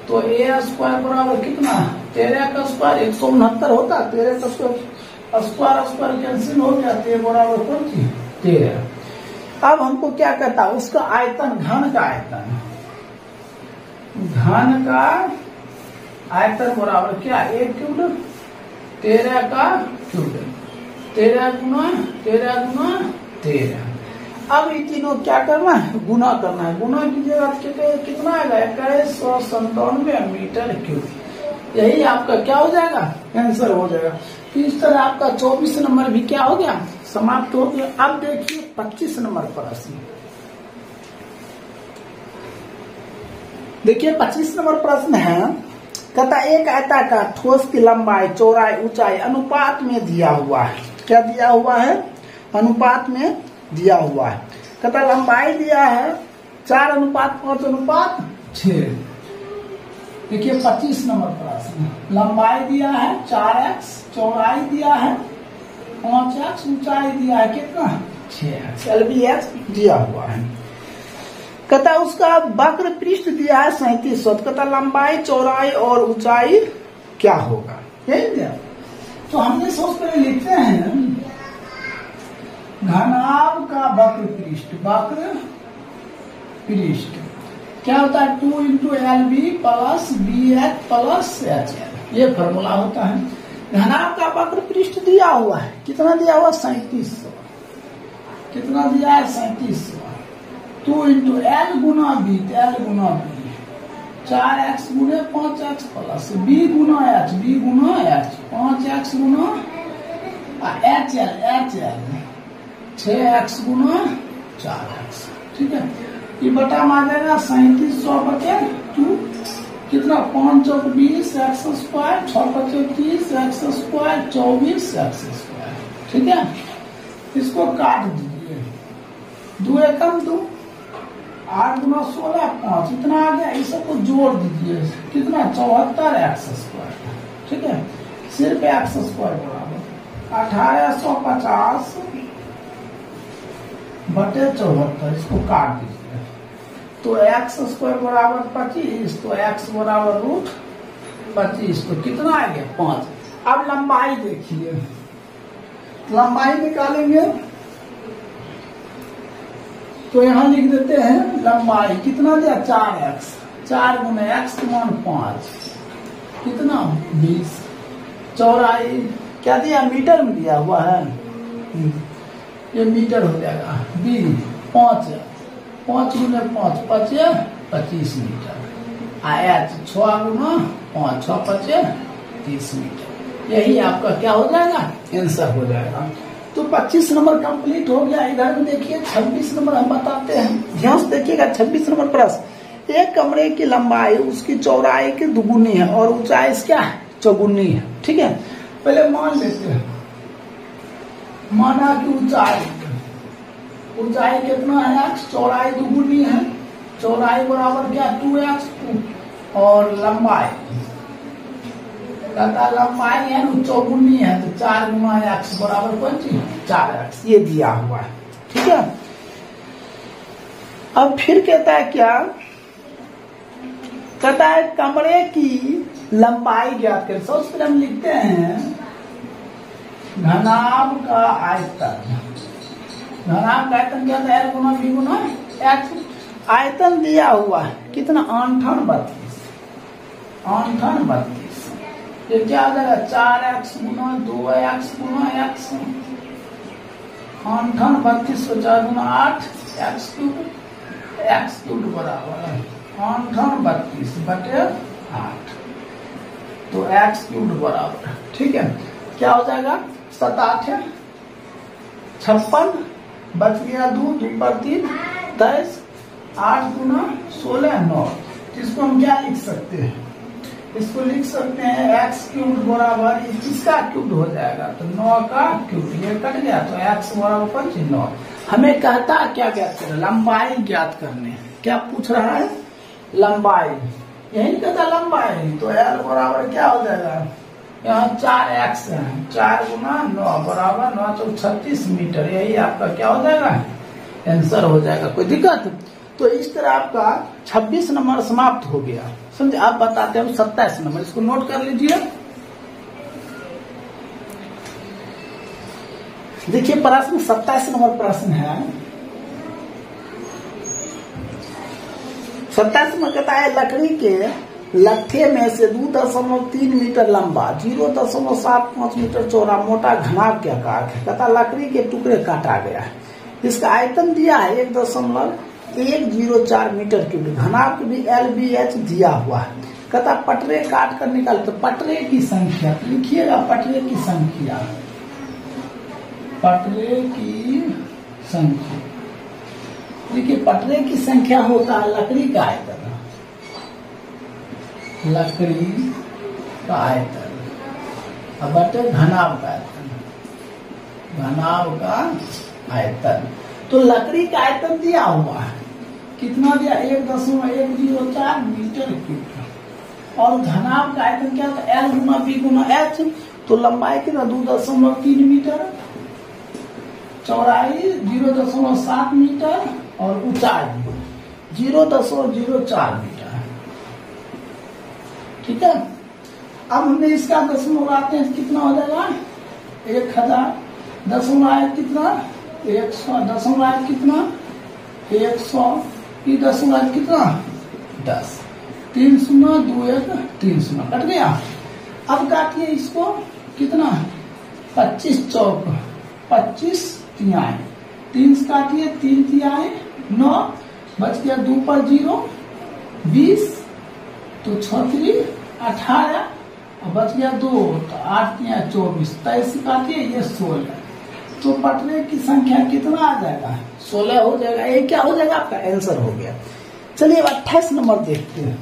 S1: तो A स्क्वायर बराबर कितना 13 का स्क्वायर 169 होता 13 का स्क्वायर कैंसिल हो गया 13 बराबर कौन सी 13। अब हमको क्या कहता है उसका आयतन घन का आयतन बराबर क्या 1 क्यूब 13 का क्यूब 13 गुना 13। अब ये तीनों क्या करना है गुना करना है। गुना कीजिएगा कितना आएगा 2197 मीटर क्यूब। यही आपका क्या हो जाएगा आंसर हो जाएगा। तो इस तरह आपका 24 नंबर भी क्या हो गया समाप्त हो गया। अब देखिए 25 नंबर प्रश्न। देखिए 25 नंबर प्रश्न है कहता एक आयताकार ठोस की लंबाई चौड़ाई ऊंचाई अनुपात में दिया हुआ है। क्या दिया हुआ है अनुपात में दिया हुआ है। कहता लंबाई दिया है 4:5:6। देखिए 25 नंबर प्रश्न लंबाई दिया है 4x चौड़ाई दिया है 5x ऊंचाई दिया है कितना 6x LBX दिया हुआ है। कहता उसका वक्र पृष्ठ दिया है 3700। कहता लंबाई चौड़ाई और ऊंचाई क्या होगा यही दिया। तो हमने सोच कर लिखते हैं घनाभ का वक्र पृष्ठ क्या होता है 2 × LB + BH + HL ये फॉर्मूला होता है। घनाभ का वक्र पृष्ठ दिया हुआ है कितना दिया हुआ 3700 कितना दिया है 3700 2 × L गुना B 4x गुने 5x प्लस B गुना H 5x गुना HL 6x गुना 4x, ठीक है। ये बटा में आ जाएगा 3700 बटे 2, कितना 5 चौक 20 एक्स स्क्वायर, 6 पचे 30 एक्स स्क्वायर, 24 एक्स स्क्वायर, ठीक है। इसको काट दीजिए, 2 एकम 2, 8 गुना 16 5, इतना आ गया। इस सबको जोड़ दीजिए, कितना 74 एक्स स्क्वायर, ठीक है। सिर्फ एक्स स्क्वायर बराबर 1850 बटे 74, इसको काट दीजिए। तो एक्स स्क्वायर बराबर 25, तो एक्स बराबर रूट 25, तो कितना आ गया 5। अब लंबाई देखिए, लंबाई निकालेंगे तो यहां लिख देते हैं लंबाई कितना दिया 4x, 4 गुना एक्स मान 5, कितना 20। चौड़ाई क्या दिया, मीटर में दिया हुआ है, ये मीटर हो जाएगा 5 गुना 5 पचे 25 मीटर आया। 6 गुना 5 6 पचे 30 मीटर, यही आपका क्या हो जाएगा, आंसर हो जाएगा। तो 25 नंबर कंप्लीट हो गया। इधर में देखिए 26 नंबर हम बताते हैं, ध्यान से देखिएगा। 26 नंबर प्रश्न, एक कमरे की लंबाई उसकी चौड़ाई की दुगुनी है और ऊंचाई क्या है, चौगुनी है, ठीक है। पहले मान लेते हैं, माना कि ऊंचाई कितना है x, चौड़ाई दुगुनी है, चौड़ाई बराबर क्या 2x, और लंबाई लंबाई है ना चौगुनी है, तो 4 गुना x बराबर कौन चीज 4x, ये दिया हुआ है, ठीक है। अब फिर कहता है क्या, कहता है कमरे की लंबाई ज्ञात करें। सबसे पहले हम लिखते हैं घनाभ का आयतन, घनाभ का आयतन क्या था, L गुना V गुना H। आयतन दिया हुआ है कितना 38, 32, ये क्या आ जाएगा 4x गुना 2x गुना x, 32 को 4 गुना 8 x क्यूब बराबर 32 बटे 8, तो x क्यूब बराबर, ठीक है। क्या हो जाएगा 7 8 56, बच गया 2 पर 3 23, 8 गुना 16 9। इसको हम क्या लिख सकते हैं, इसको लिख सकते हैं x क्यूब बराबर किसका क्यूब हो जाएगा, तो 9 का क्यूब, ये कट गया तो x बराबर 9। हमें कहता है क्या ज्ञात करें, लंबाई ज्ञात करने। क्या पूछ रहा है, लंबाई, यही कहता लंबाई, तो L बराबर क्या हो जाएगा, यहाँ 4x है, 4 गुना 9 बराबर 9 तो 36 मीटर, यही आपका क्या हो जाएगा, आंसर हो जाएगा। कोई दिक्कत, तो इस तरह आपका 26 नंबर समाप्त हो गया, समझे। आप बताते हैं 27 नंबर, इसको नोट कर लीजिए। देखिए प्रश्न 27 नंबर प्रश्न है। 27 में कहता है लकड़ी के लट्ठे में से 2.3 मीटर लंबा 0.75 मीटर चौड़ा मोटा घनाभ के आकार है। कहता लकड़ी के टुकड़े काटा गया है, इसका आयतन दिया है 1.104 मीटर क्यूब, घनाभ भी LBH दिया हुआ है। कहता पटरे काट कर निकाल, तो पटरे की संख्या लिखिएगा, पटरे की संख्या, पटरे की संख्या देखिए, पटरे की संख्या होता है लकड़ी का आयतन, लकड़ी का आयतन, अब बटे घनाभ का आयतन, घनाभ का आयतन। तो लकड़ी का आयतन दिया हुआ है, कितना दिया 1.104 मीटर क्यूब, और घनाभ का आयतन क्या था L गुना B गुना H, तो लंबाई कितना 2.3 मीटर, चौड़ाई 0.7 मीटर और ऊंचाई 0.04 मीटर, ठीक है। अब हमने इसका दशमलव लगाते हैं, कितना हो जाएगा 1000, दशमलव कितना 100, दशमलव कितना 100, ये दशमलव कितना 10, 3 0 2 1 3 0 कट गया। अब काटिए इसको, कितना 25 चौक 25 तिहाई, 3 से काटिए 3 तिहाई 9, बच गया 2 पर 0 20, तो 6 3 18, और बच गया 2, तो 8 तिहाई 24, 23 से काटिए ये 16, तो पटने की संख्या कितना आ जाएगा? 16 हो जाएगा। ये क्या हो जाएगा? आपका आंसर हो गया। चलिए अब 28 नंबर देखते हैं।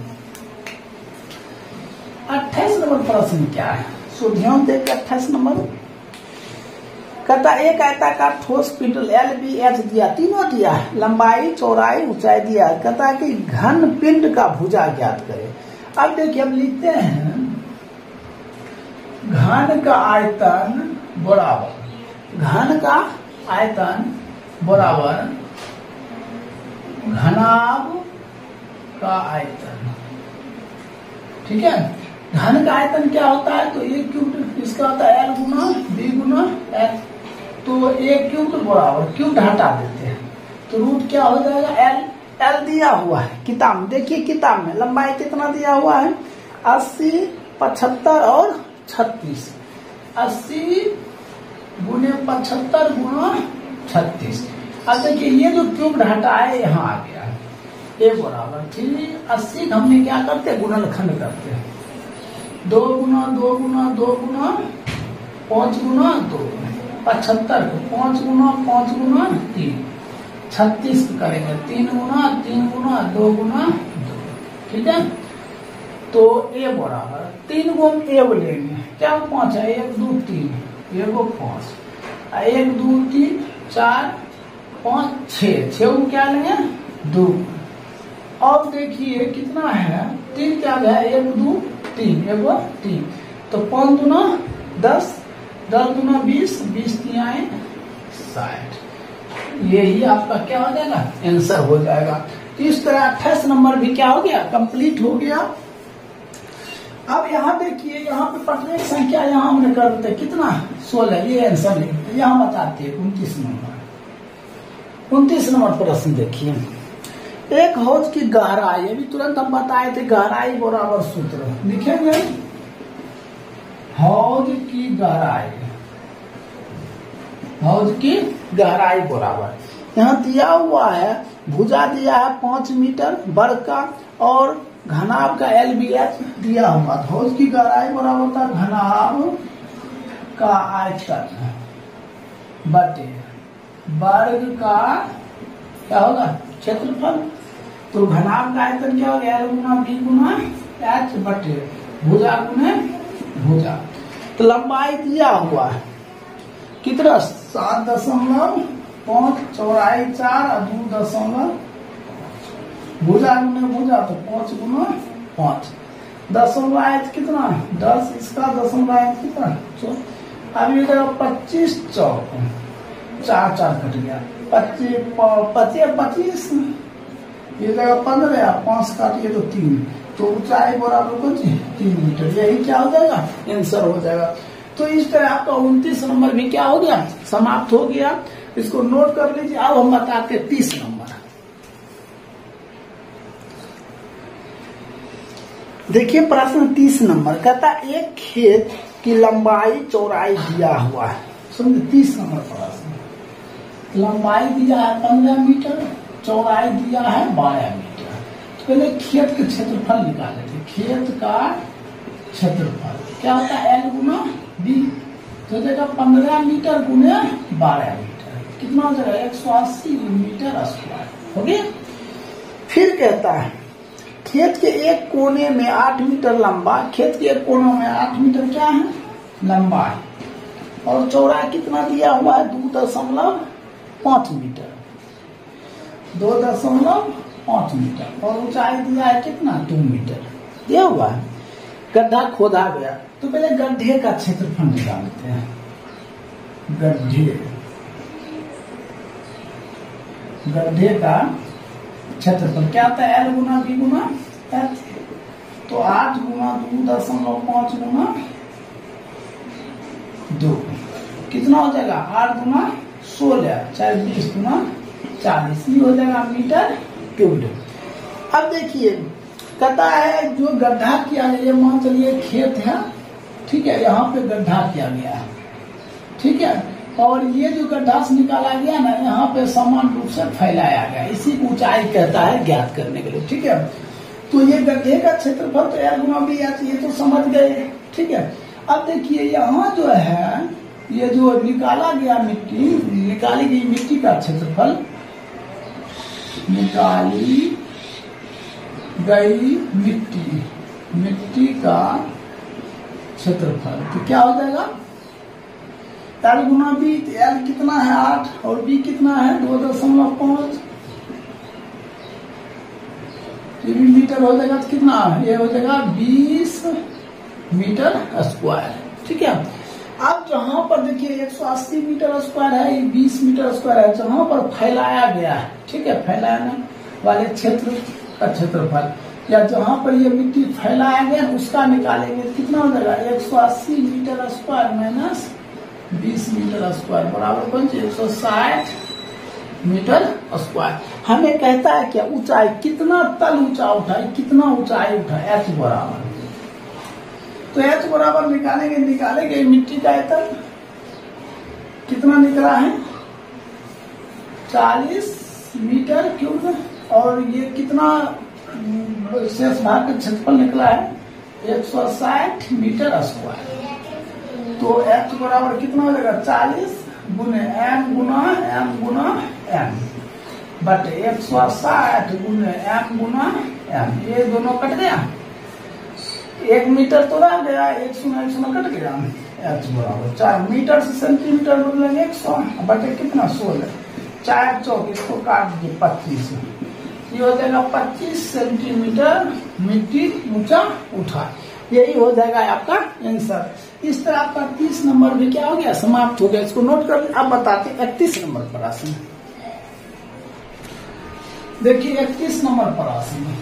S1: 28 नंबर प्रश्न क्या है? सो ध्यान देकर 28 नंबर कहता एक आयताकार ठोस पिंड LBH दिया, तीनों दिया है, लंबाई चौड़ाई ऊंचाई दिया। कहता है कि घन पिंड का भुजा ज्ञात करें। अब देखिए हम लिखते हैं घन का आयतन बराबर, घन का आयतन बराबर घनाभ का आयतन। ठीक है, घन का आयतन क्या होता है? तो A क्यूब, इसका होता है L गुना B गुना L। तो A क्यूब बराबर, क्यूब हटा देते हैं तो रूट क्या हो जाएगा? L दिया हुआ है किताब में। देखिए किताब में लंबाई कितना दिया हुआ है? 80, 75 और 36। 80 गुने 75 गुना 36। अब देखिए ये जो क्यूब हटा है यहाँ आ गया है। A बराबर 80 हमने क्या करते? गुणनखंड करते हैं। 2 गुना 2 गुना 2 गुना 5 गुना 2, 75 को 5 गुना 5 गुना 3, 36 करेंगे 3 गुना 3 गुना 2 गुना 2। ठीक है, तो A बराबर 3 गुण A लेंगे, क्या 5 है? 1 2 3, 1 5, 1 2 3 4 5 6 को क्या लेंगे? 2। अब देखिए कितना है? 3 क्या है? 1 2 3, 1 3, तो 5 गुना 10, 10 गुना 20, 20 3 60। यही आपका क्या हो जाएगा? आंसर हो जाएगा। तो इस तरह 28 नंबर भी क्या हो गया? कंप्लीट हो गया। अब यहाँ देखिए, यहाँ पे पटने की संख्या यहाँ हमने कर देते कितना? 16। ये आंसर नहीं, यहाँ बताते 29 नंबर। 29 नंबर प्रश्न देखिए, एक हौज की गहराई, अभी तुरंत हम बताए थे गहराई बराबर सूत्र लिखेंगे। हौज की गहराई, हौज की गहराई बराबर, यहाँ दिया हुआ है भुजा दिया है 5 मीटर वर्ग का और घनाभ का LBH दिया हुआ। हौज की गहराई बराबर था घनाभ का आयतन बटे वर्ग का क्या होगा? क्षेत्रफल। तो घनाभ का आयतन क्या हो गया? L गुना B गुना H बटे भुजा गुने भुजा। तो लंबाई दिया हुआ है कितना? 7.5, चौड़ाई 4 और 2.5, भुजा गुने भुजा तो 5 गुना 5। दशमलव कितना? 10, इसका दशमलव कितना? अब ये 25 चौक 4 4 कट गया, 25 ये जगह 15, 5 काटिए तो 3, तो ऊंचाई बराबर कुछ 3 मीटर। यही क्या हो जाएगा? आंसर हो जाएगा। तो इस तरह आपका 29 नंबर भी क्या हो गया? समाप्त हो गया। इसको नोट कर लीजिए। अब हम बताते 30 नंबर। देखिए प्रश्न 30 नंबर कहता एक खेत की लंबाई चौड़ाई दिया हुआ है। समझे? 30 नंबर प्रश्न, लंबाई दिया है 15 मीटर, चौड़ाई दिया है 12 मीटर। तो पहले खेत का क्षेत्रफल निकाले थे। खेत का क्षेत्रफल क्या होता है? L गुना B। तो देखा 15 मीटर गुने 12 मीटर कितना हो जाएगा? 180 मीटर स्क्वायर हो गया। फिर कहता है खेत के एक कोने में 8 मीटर लंबा, खेत के एक कोने में 8 मीटर क्या है? लंबा है। और चौड़ाई कितना दिया हुआ है? 2.5 मीटर, 2.5 मीटर। और ऊंचाई दिया है कितना? 2 मीटर दिया हुआ है। गड्ढा खोदा गया, तो पहले गड्ढे का क्षेत्रफल निकालते हैं। गड्ढे का क्षेत्रफल क्या होता है? L गुना B गुना H। तो 8 गुना 2.5 गुना 2 कितना हो जाएगा? 8 गुना 16, 40 गुना 40, ये हो जाएगा मीटर क्यूब। अब देखिए कहता है जो गड्ढा किया गया, मान चलिए खेत है, ठीक है, यहाँ पे गड्ढा किया गया है, ठीक है, और ये जो गड्ढा से निकाला गया ना, यहाँ पे समान रूप से फैलाया गया, इसी को ऊंचाई कहता है ज्ञात करने के लिए। ठीक है, तो ये गड्ढे का क्षेत्रफल तो L गुना B, ये तो समझ गए। ठीक है, अब देखिए यहाँ जो है
S2: ये जो निकाला गया मिट्टी, निकाली गई मिट्टी का क्षेत्रफल, निकाली गई मिट्टी का क्षेत्रफल, तो क्या हो जाएगा? L गुना बी, L कितना है 8 और B कितना है 2.5, ये भी मीटर हो जाएगा, तो कितना ये हो जाएगा 20 मीटर स्क्वायर। ठीक है, अब जहां पर देखिए 180 मीटर स्क्वायर है, ये 20 मीटर स्क्वायर है, जहां पर फैलाया गया है, ठीक है, फैलाने वाले क्षेत्र का क्षेत्रफल, या जहां पर ये मिट्टी फैलाया गया उसका निकालेंगे, तो कितना हो जाएगा 180 metre square minus 20 metre square बराबर बन 160 मीटर स्क्वायर। हमें कहता है क्या ऊंचाई, कितना तल ऊंचा उठाए, कितना ऊंचाई उठाए, H बराबर, तो H बराबर निकालेंगे मिट्टी का आयतन कितना निकला है 40 मीटर क्यूब, और ये कितना शेष भाग का क्षेत्रफल निकला है 160 मीटर स्क्वायर। तो H बराबर कितना हो जाएगा 40 गुने M गुना M बटे 160 गुने M गुना M, ये दोनों कट गया, 1 मीटर तो रह गया, 1 सुना कट गया। H बराबर 4 मीटर से सेंटीमीटर बदलेंगे 100 बटे कितना 16, 4 चौक इसको काट दिए 25, ये हो जाएगा 25 सेंटीमीटर मिट्टी ऊंचा उठा। यही हो जाएगा आपका आंसर। इस तरह आपका 30 नंबर भी क्या हो गया, समाप्त हो गया। इसको नोट कर अब बताते 31 नंबर प्रश्न। देखिए 31 नंबर प्रश्न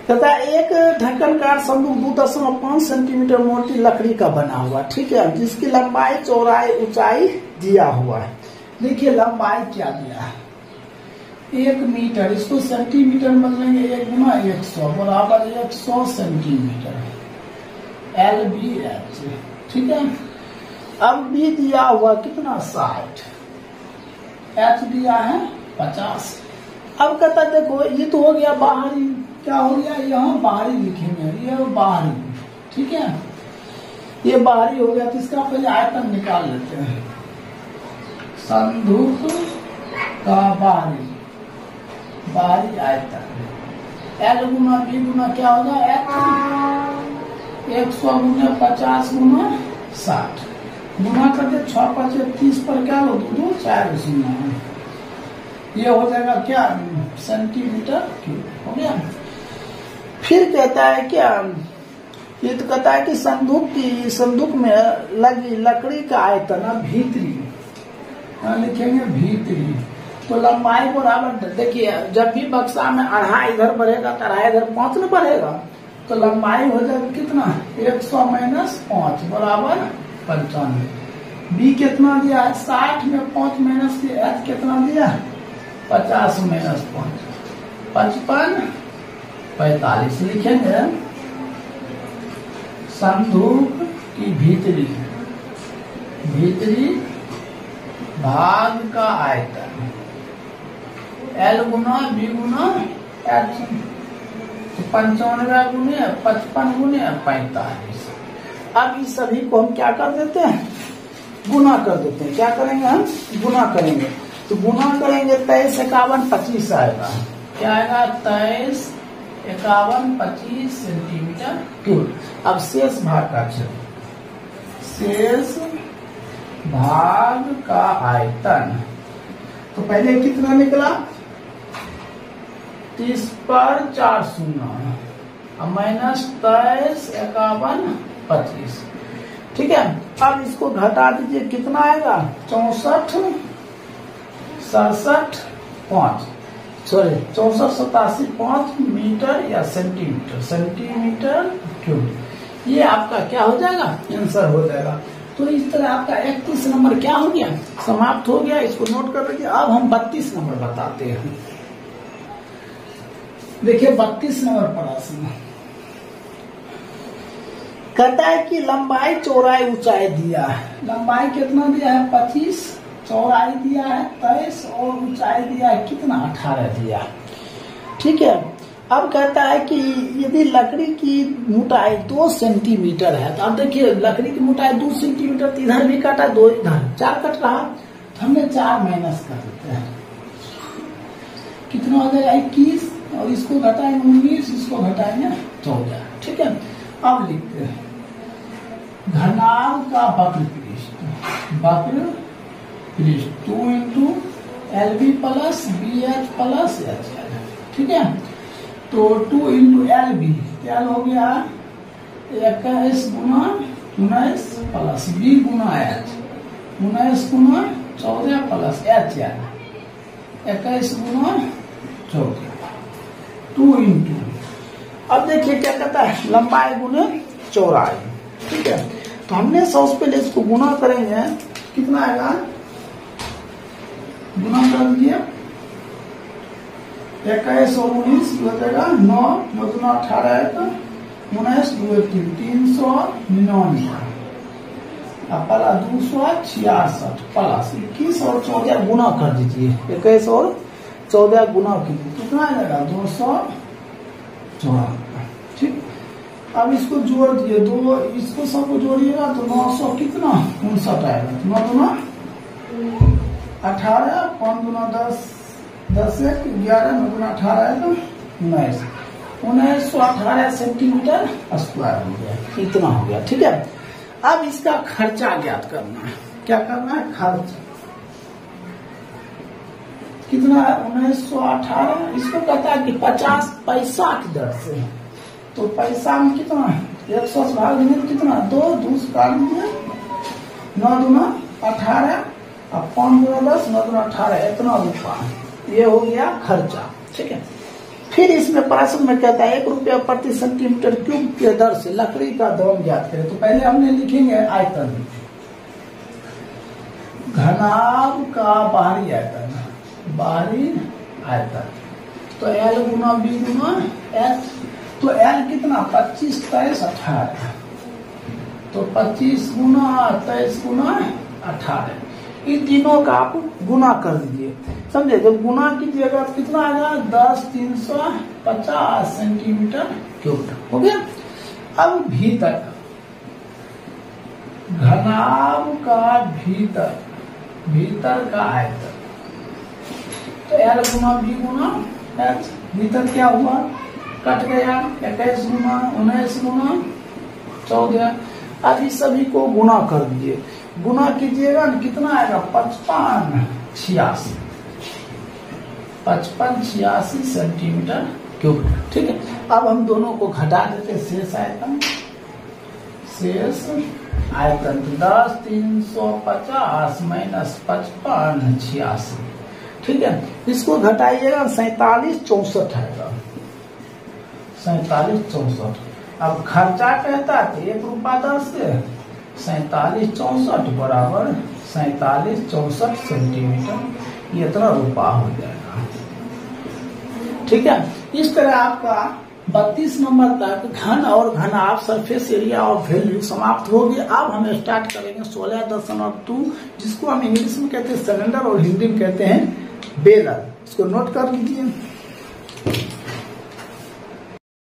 S2: तथा एक ढक्कनकार संदूक 2.5 सेंटीमीटर मोटी लकड़ी का बना हुआ, ठीक है, जिसकी लंबाई चौड़ाई ऊंचाई दिया हुआ है। देखिए लंबाई क्या दिया है 1 मीटर, इसको सेंटीमीटर बदलेंगे 1 गुना 100 बराबर 100 सेंटीमीटर LBH, ठीक है। अब B दिया हुआ कितना 60, H दिया है 50। अब कहता देखो ये तो हो गया बाहरी, क्या हो गया यहाँ बाहरी लिखेंगे, ये बाहरी, ठीक है, ये बाहरी हो गया, तो इसका पहले आयतन निकाल लेते हैं। संदूक का बाहरी आयतन L गुना B गुना क्या होगा 100 गुना 50 गुना 60 गुना करके 6 5 30 पर क्या हो 2 4 शून्य, ये हो जाएगा क्या सेंटीमीटर क्यूब हो गया। फिर कहता है क्या, ये तो कहता है कि संदूक में लगी लकड़ी का आयतन भीतरी, लिखेंगे भीतरी, तो लंबाई बराबर, देखिए जब भी बक्सा में 2.5 इधर बढ़ेगा तो 2.5 इधर 5 न बढ़ेगा, तो लंबाई हो जाएगी कितना 100 माइनस 5 बराबर 95। बी कितना दिया है 60 में 5 माइनस किया, H कितना दिया 50 माइनस 5 55 45 लिखेंगे। संदूक की भीतरी भाग का आयतन L गुना B गुना H, 95 गुने 55 गुने 45। अब इस सभी को हम क्या कर देते हैं गुना कर देते हैं। क्या करेंगे हम गुना करेंगे, तो गुना करेंगे 23 51 25 आएगा, क्या आएगा 23 51 25 सेंटीमीटर क्यूब। अब शेष भाग का शेष भाग का आयतन, तो पहले कितना निकला 30 पर 4 शून्य माइनस 23 51 25, ठीक है। अब इसको घटा दीजिए, कितना आएगा 64 67 5 5 मीटर या सेंटीमीटर क्यूब। ये आपका क्या हो जाएगा आंसर हो जाएगा। तो इस तरह आपका 31 नंबर क्या हो गया समाप्त हो गया। इसको नोट कर लीजिए। अब हम 32 नंबर बताते हैं। देखिए 32 नंबर प्रश्न कहता है कि लंबाई चौड़ाई ऊंचाई दिया है। लंबाई कितना दिया है 25, चौड़ाई दिया है 23 और ऊंचाई दिया है कितना 18 दिया है, ठीक है। अब कहता है कि यदि लकड़ी की मोटाई 2 सेंटीमीटर है, तो अब देखिए लकड़ी की मोटाई 2 सेंटीमीटर, तो इधर भी काटा 2, इधर 4 कट रहा, तो हमने 4 माइनस कर देते हैं। कितना हो जाएगा 21, और इसको घटाएंगे 19, इसको घटाएंगे 14। ठीक है, अब लिखते हैं घनाभ का वक्र पृष्ठ 2 into LB plus BH plus H। ठीक है, तो 2 इंटू LB क्या हो गया 21 गुना 19 प्लस B गुना H, 19 गुना 14 प्लस H 21 गुना 14, 2 इंटू। अब देखिए क्या कहता है लंबाई गुना चौड़ाई। ठीक है, तो हमने सबसे पहले इसको गुना करेंगे, कितना आएगा गुना कर दिए 21 और 19 हो जाएगा 9, 9 दूना 18, 19 2 399, पला 266 प्लस 21 और 14 गुना कर दीजिए, 21 और 14 गुना कीजिए, कितना आ जाएगा 254। ठीक, अब इसको जोड़ दिए, दो इसको सबको जोड़िएगा तो 900 कितना 59 आएगा, 9 दूना 18, 5 दूना 10, 10 1 11, 9 दूना 18 है तो 19, 1918 सेंटीमीटर स्क्वायर हो गया, इतना हो गया। ठीक है, अब इसका खर्चा ज्ञात करना है। क्या करना है खर्च, कितना है 1918, इसको कहता है कि 50 पैसा की दर से, तो पैसा में कितना है 100 से भाग देंगे तो कितना 2 2 काट दिए, 9 दूना 18 और 5 दूना 10, 9 दूना 18, इतना रुपया, ये हो गया खर्चा। ठीक है, फिर इसमें प्रश्न में कहता है 1 रुपया प्रति सेंटीमीटर क्यूब के दर से लकड़ी का दाम ज्ञात करें। तो पहले हमने लिखेंगे आयतन, घनाभ का बाहरी आयतन, बाहरी आयतन, तो L गुना B गुना H, तो L कितना 25 23 18, तो 25 गुना 23 गुना 18, इन तीनों का आप गुना कर दीजिए। समझे, जब गुना कीजिएगा तो कितना आएगा 10 350 सेंटीमीटर क्यूब हो गया। अब भीतर, घनाभ का भीतर का आयतन, तो L गुना B गुना H, भीतर क्या हुआ कट गया 21 गुना 19 गुना 14, अब इस सभी को गुना कर दीजिए, गुना कीजिएगा कितना आएगा 55 86 सेंटीमीटर क्यूब। ठीक है, अब हम दोनों को घटा देते, शेष आयतन 10 350 माइनस 55 86। ठीक है, इसको घटाइएगा 47 64 आएगा, 47 64। अब खर्चा कहता है 1 रुपया 10 से 47 64 बराबर 47 64 सेंटीमीटर, ये इतना रुपया हो जाएगा। ठीक है, इस तरह आपका 32 नंबर तक घन और घनाभ, सरफेस एरिया और वैल्यू समाप्त हो गया। अब हम स्टार्ट करेंगे 16.2, जिसको हम इंग्लिश में कहते हैं सिलेंडर और हिंदी में कहते हैं बेलर। इसको नोट कर लीजिए।